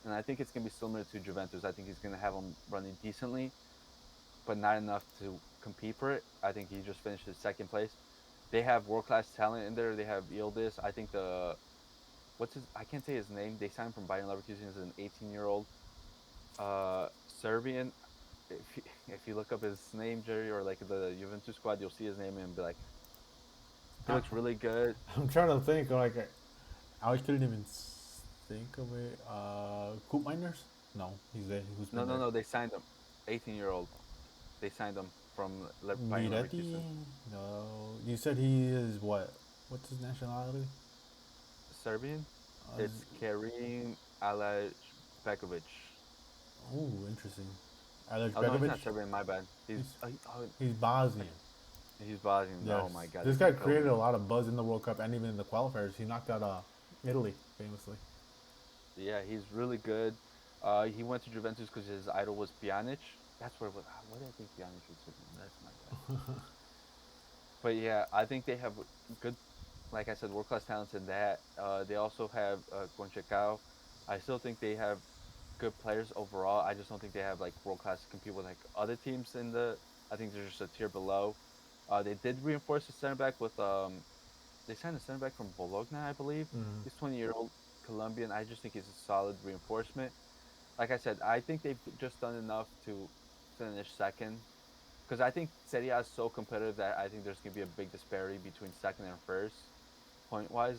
And I think it's gonna be similar to Juventus. I think he's gonna have him running decently, but not enough to compete for it. I think he just finished his second place. They have world class talent in there. They have Yildiz. I think the what's his I can't say his name. They signed from Bayern Leverkusen as an 18-year-old Serbian. If you look up his name, Jerry, or like the Juventus squad, you'll see his name and be like, he I, looks really good. I'm trying to think. Like, I couldn't even think of it. Coop Miners? No, he's there. Who's No, been no, there? no. They signed him, 18-year-old. They signed him from Bayern Miretti? Leverkusen. No. You said he is what? What's his nationality? Serbian. Uh, It's Karim Alajbegovic. oh, interesting. Alex Oh no, he's Begovic? not Serbian. My bad. He's Oh, he's Bosnian. he's Bosnian. Yes. Oh my god, This this guy guy killed created me. a lot of buzz in the World Cup and even in the qualifiers. He knocked out Italy famously. Yeah, he's really good. He went to Juventus because his idol was Pjanic. That's where. What did I think Pjanic was sitting? That's my bad. But yeah, I think they have good, like I said, world class talents in that. They also have Conchecao. I still think they have good players overall. I just don't think they have like world class to compete with like other teams in the. I think they're just a tier below. They did reinforce the center back with They signed a center back from Bologna, I believe. Mm. He's 20-year-old Colombian. I just think he's a solid reinforcement. Like I said, I think they've just done enough to finish second. Because I think Serie A is so competitive that I think there's going to be a big disparity between second and first, point wise.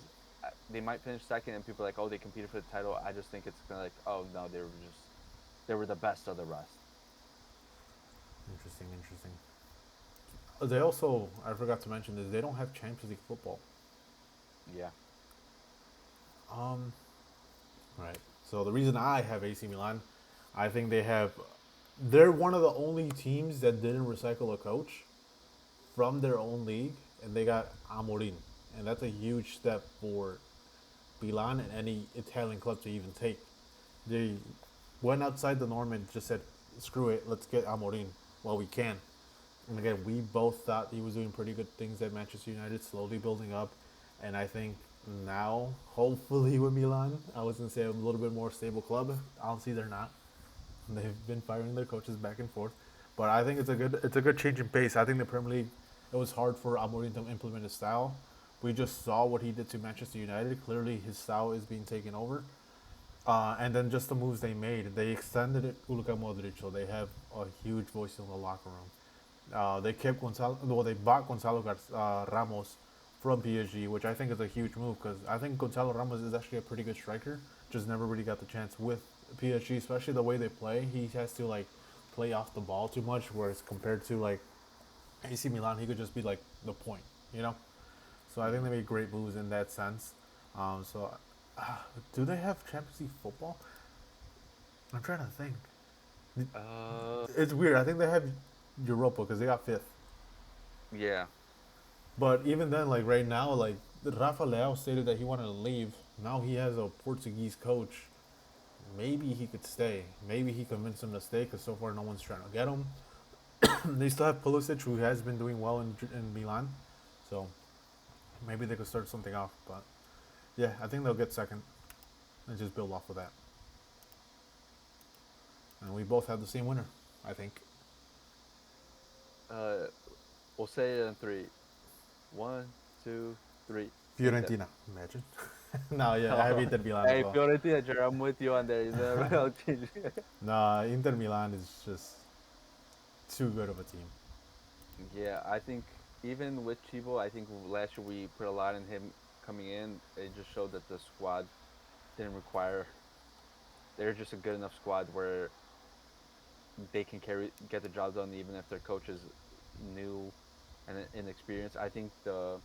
They might finish second, and people are like, oh, they competed for the title. I just think it's going to like, oh no, they were the best of the rest. Interesting, interesting. They also, I forgot to mention this, they don't have Champions League football. Yeah. Um, right. So the reason I have AC Milan, I think they're one of the only teams that didn't recycle a coach from their own league, and they got Amorim, and that's a huge step for Milan and any Italian club to even take. They went outside the norm and just said, "Screw it, let's get Amorim while we can." And again, we both thought he was doing pretty good things at Manchester United, slowly building up. And I think now, hopefully with Milan, I was gonna say a little bit more stable club. Honestly, they're not. They've been firing their coaches back and forth, but I think it's a good change in pace. I think the Premier League, it was hard for Amorim to implement his style. We just saw what he did to Manchester United. Clearly, his style is being taken over. And then just the moves they made, they extended it Luka Modric, so they have a huge voice in the locker room. They kept Gonzalo. Well, they bought Ramos from PSG, which I think is a huge move because I think Gonzalo Ramos is actually a pretty good striker. Just never really got the chance with PSG, especially the way they play. He has to like play off the ball too much, whereas compared to like AC Milan, he could just be like the point, you know. So I think they Hmm. made great moves in that sense. So, do they have Champions League football? I'm trying to think. Uh, It's weird. I think they have Europa because they got fifth. yeah. But even then, like right now, like Rafa Leao stated that he wanted to leave. Now he has a Portuguese coach. Maybe he could stay. Maybe he convinced him to stay because so far no one's trying to get him. They still have Pulisic, who has been doing well in Milan. So maybe they could start something off. But yeah, I think they'll get second and just build off of that. And we both have the same winner, I think. Uh, we'll say it in three. One, two, three. Inter. Fiorentina, imagine. No, yeah, I have Inter Milan as Hey, well. Fiorentina, Jerry, I'm with you on there. You never know. Nah, Inter Milan is just too good of a team. Yeah, I think even with Chivo, I think last year we put a lot in him coming in. It just showed that the squad didn't require. They're just a good enough squad where they can get the job done, even if their coach is new and inexperienced. I think the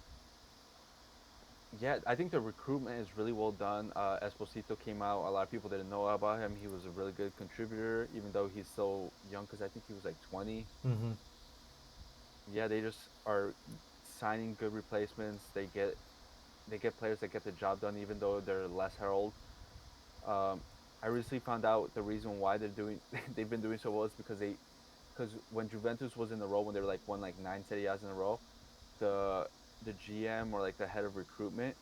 recruitment is really well done. Esposito came out. A lot of people didn't know about him. He was a really good contributor, even though he's so young. Because I think he was like 20. Mm-hmm. Yeah, they just are signing good replacements. They get players that get the job done, even though they're less herald. Um, I recently found out the reason why they've been doing so well is because because when Juventus was in the row, when they were like won like 9 Serie A's in a row, the the GM or like the head of recruitment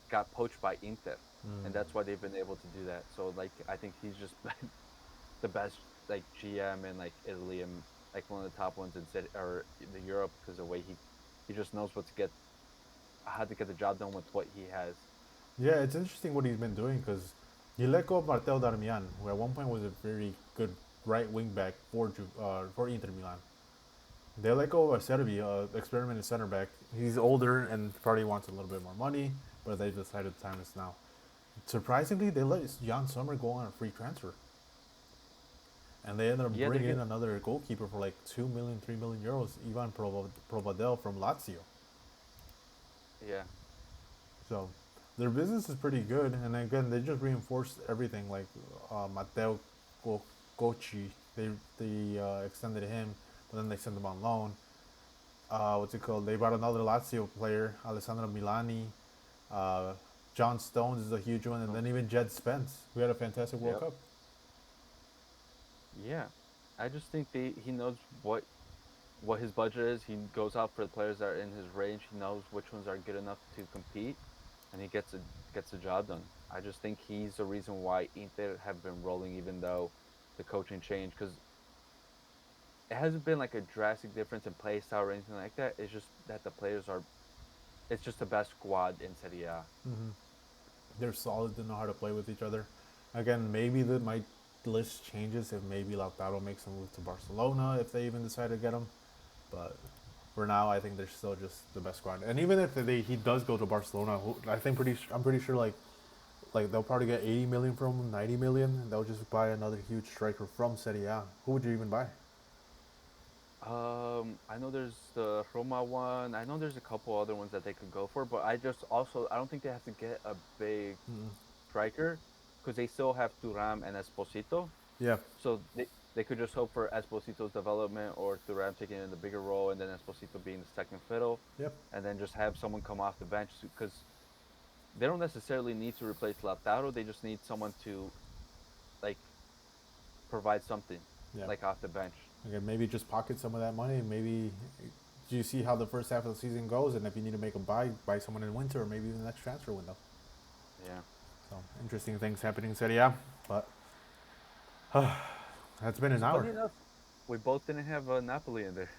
got poached by Inter, and Mm. that's why they've been able to do that. So like I think he's just the best like GM in like Italy and like one of the top ones in city or the Europe because the way he just knows what to get how to get the job done with what he has. Yeah, it's interesting what he's been doing because he let go of Martel Darmian, who at one point was a very good right wing back for Inter Milan. They let go of Serbi, experimental center back. He's older and probably wants a little bit more money, but they decided the time is now. Surprisingly, they let Jan Sommer go on a free transfer, and they ended up Yeah, they're bringing in getting another goalkeeper for like 2 million, 3 million euros, Ivan Provadel from Lazio. yeah. So their business is pretty good, and again, they just reinforced everything. Like Matteo Gocci, they extended him, but then they sent him on loan. What's it called? They brought another Lazio player, Alessandro Milani. Uh, John Stones is a huge one, and So then even Jed Spence, who had a fantastic World yep. Cup. Yeah. I just think he knows what his budget is. He goes out for the players that are in his range. He knows which ones are good enough to compete, and he gets the job done. I just think he's the reason why Inter have been rolling, even though the coaching changed. Because it hasn't been like a drastic difference in play style or anything like that. It's just that the players are. It's just the best squad in Serie A. Mm-hmm. They're solid. They know how to play with each other. Again, maybe my list changes if maybe Lautaro makes a move to Barcelona if they even decide to get him. But for now, I think they're still just the best squad. And even if he does go to Barcelona, I'm pretty sure like they'll probably get 80 million from him, 90 million. They'll just buy another huge striker from Serie A. Who would you even buy? I know there's the Roma one. I know there's a couple other ones that they could go for, but I don't think they have to get a big Mm. striker because they still have Turam and Esposito. Yeah. So they could just hope for Esposito's development or Thuram taking in the bigger role and then Esposito being the second fiddle, Yep. and then just have someone come off the bench because they don't necessarily need to replace Lautaro. They just need someone to like provide something Yeah. like off the bench. Again, maybe just pocket some of that money. Maybe do you see how the first half of the season goes, and if you need to make a buy someone in winter or maybe even the next transfer window. Yeah. So interesting things happening in Serie A. But that's been an Funny hour. enough, we both didn't have Napoli in there.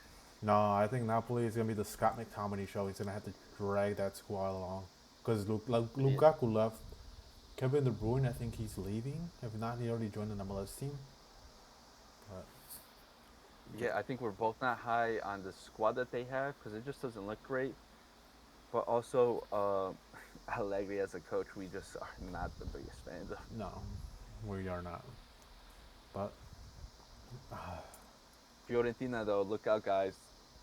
No, I think Napoli is gonna be the Scott McTominay show. He's gonna have to drag that squad along because Yeah. Lukaku left. Kevin De Bruyne, I think he's leaving. If not, he already joined the MLS team. But Yeah, I think we're both not high on the squad that they have because it just doesn't look great. But also, Allegri as a coach, we just are not the biggest fans of. no, we are not. But Fiorentina, though, look out, guys.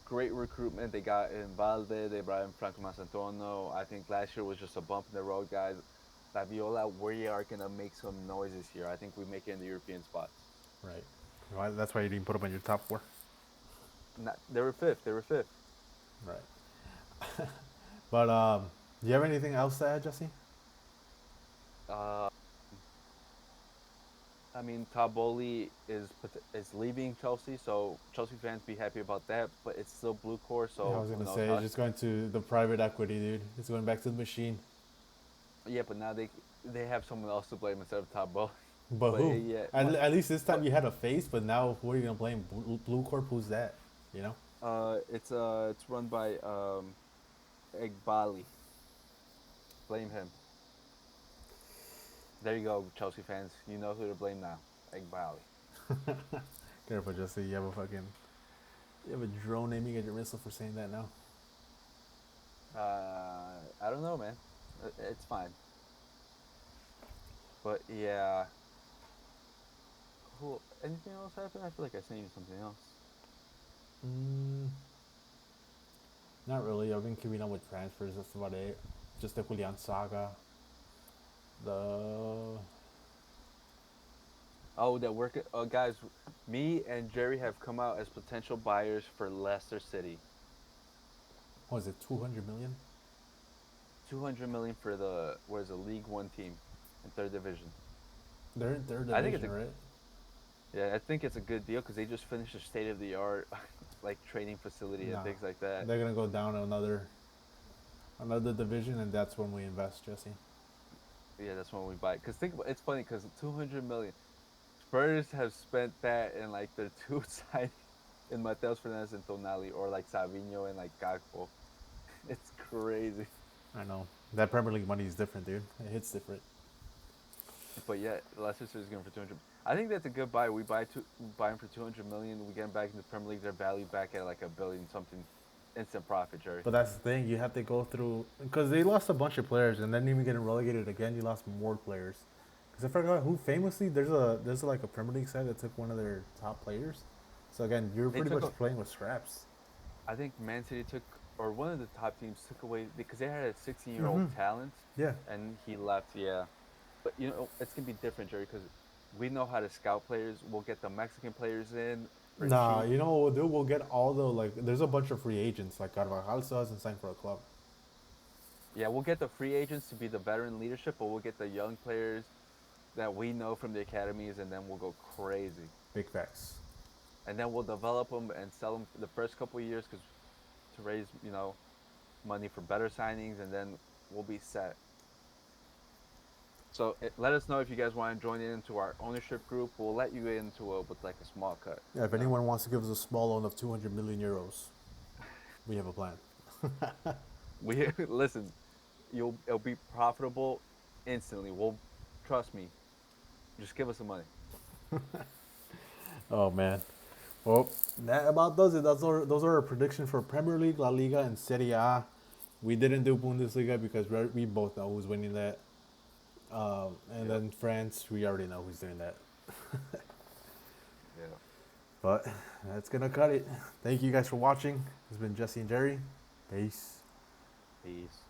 Great recruitment. They got in Valde, they brought in Franco Masantono. I think last year was just a bump in the road, guys. La Viola, we are going to make some noise this year. I think we make it in the European spots. right, that's why you didn't put them in your top four. Not, they were fifth. They were fifth. Right. But do you have anything else to add, Jesse? Uh, I mean, Taboli is leaving Chelsea, so Chelsea fans be happy about that. But it's still blue core, Yeah, I so was who gonna knows say how? it's just going to the private equity, dude. It's going back to the machine. Yeah, but now they have someone else to blame instead of Taboli. But But who? yeah, At least this time but you had a face. But now who are you gonna blame? Blue Corp? Who's that? You know? it's run by Egbali. Blame him. There you go, Chelsea fans. You know who to blame now. Egbali. Careful, Jesse. You have a drone aiming at your missile for saying that now. I don't know, man. It's fine. But yeah, who? Anything else happen? I feel like I sent you something else. Mm, not really. I've been keeping up with transfers. That's about it. Just the Julian saga. The Oh, that work. Guys, me and Jerry have come out as potential buyers for Leicester City. what is it? 200 million. 200 million for the League One team in third division. They're in third I think it's division, a right? Yeah, I think it's a good deal because they just finished a state of the art like training facility and Nah, things like that. they're gonna go down another division, and that's when we invest, Jesse. Yeah, that's when we buy. Cause think about it's funny because 200 million Spurs have spent that in like their two signings in Mateus Fernandez and Tonali, or like Savinho and like Gakpo. It's crazy. I know that Premier League money is different, dude. It hits different. But yeah, Leicester City's going for 200. I think that's a good buy. We buy them for 200 million. We get them back in the Premier League. They're valued back at like a billion something, instant profit, Jerry. But that's the thing. You have to go through because they lost a bunch of players, and then even getting relegated again, you lost more players. Because I forgot who famously there's like a Premier League side that took one of their top players. So again, you're They pretty took, much playing with scraps. I think Man City took, or one of the top teams took away because they had a 16-year-old talent, Yeah. and he left. Yeah, but you know it's gonna be different, Jerry, because we know how to scout players. We'll get the Mexican players in for Nah, cheap. you know what we'll do? We'll get all the like. There's a bunch of free agents. Like Carvajal still hasn't signed for a club. Yeah, we'll get the free agents to be the veteran leadership, but we'll get the young players that we know from the academies, and then we'll go crazy. Big facts. And then we'll develop them and sell them for the first couple of years because to raise money for better signings, and then we'll be set. So let us know if you guys want to join into our ownership group. We'll let you into it with like a small cut. Yeah. If anyone wants to give us a small loan of 200 million euros, we have a plan. We listen. It'll be profitable instantly. We'll trust me. Just give us the money. Oh man. Well, that about does it. Those are our predictions for Premier League, La Liga, and Serie A. We didn't do Bundesliga because we both know who's winning that. And Yep. then France, we already know who's doing that. Yeah. But that's gonna cut it. Thank you guys for watching. It's been Jesse and Jerry. Peace. Peace.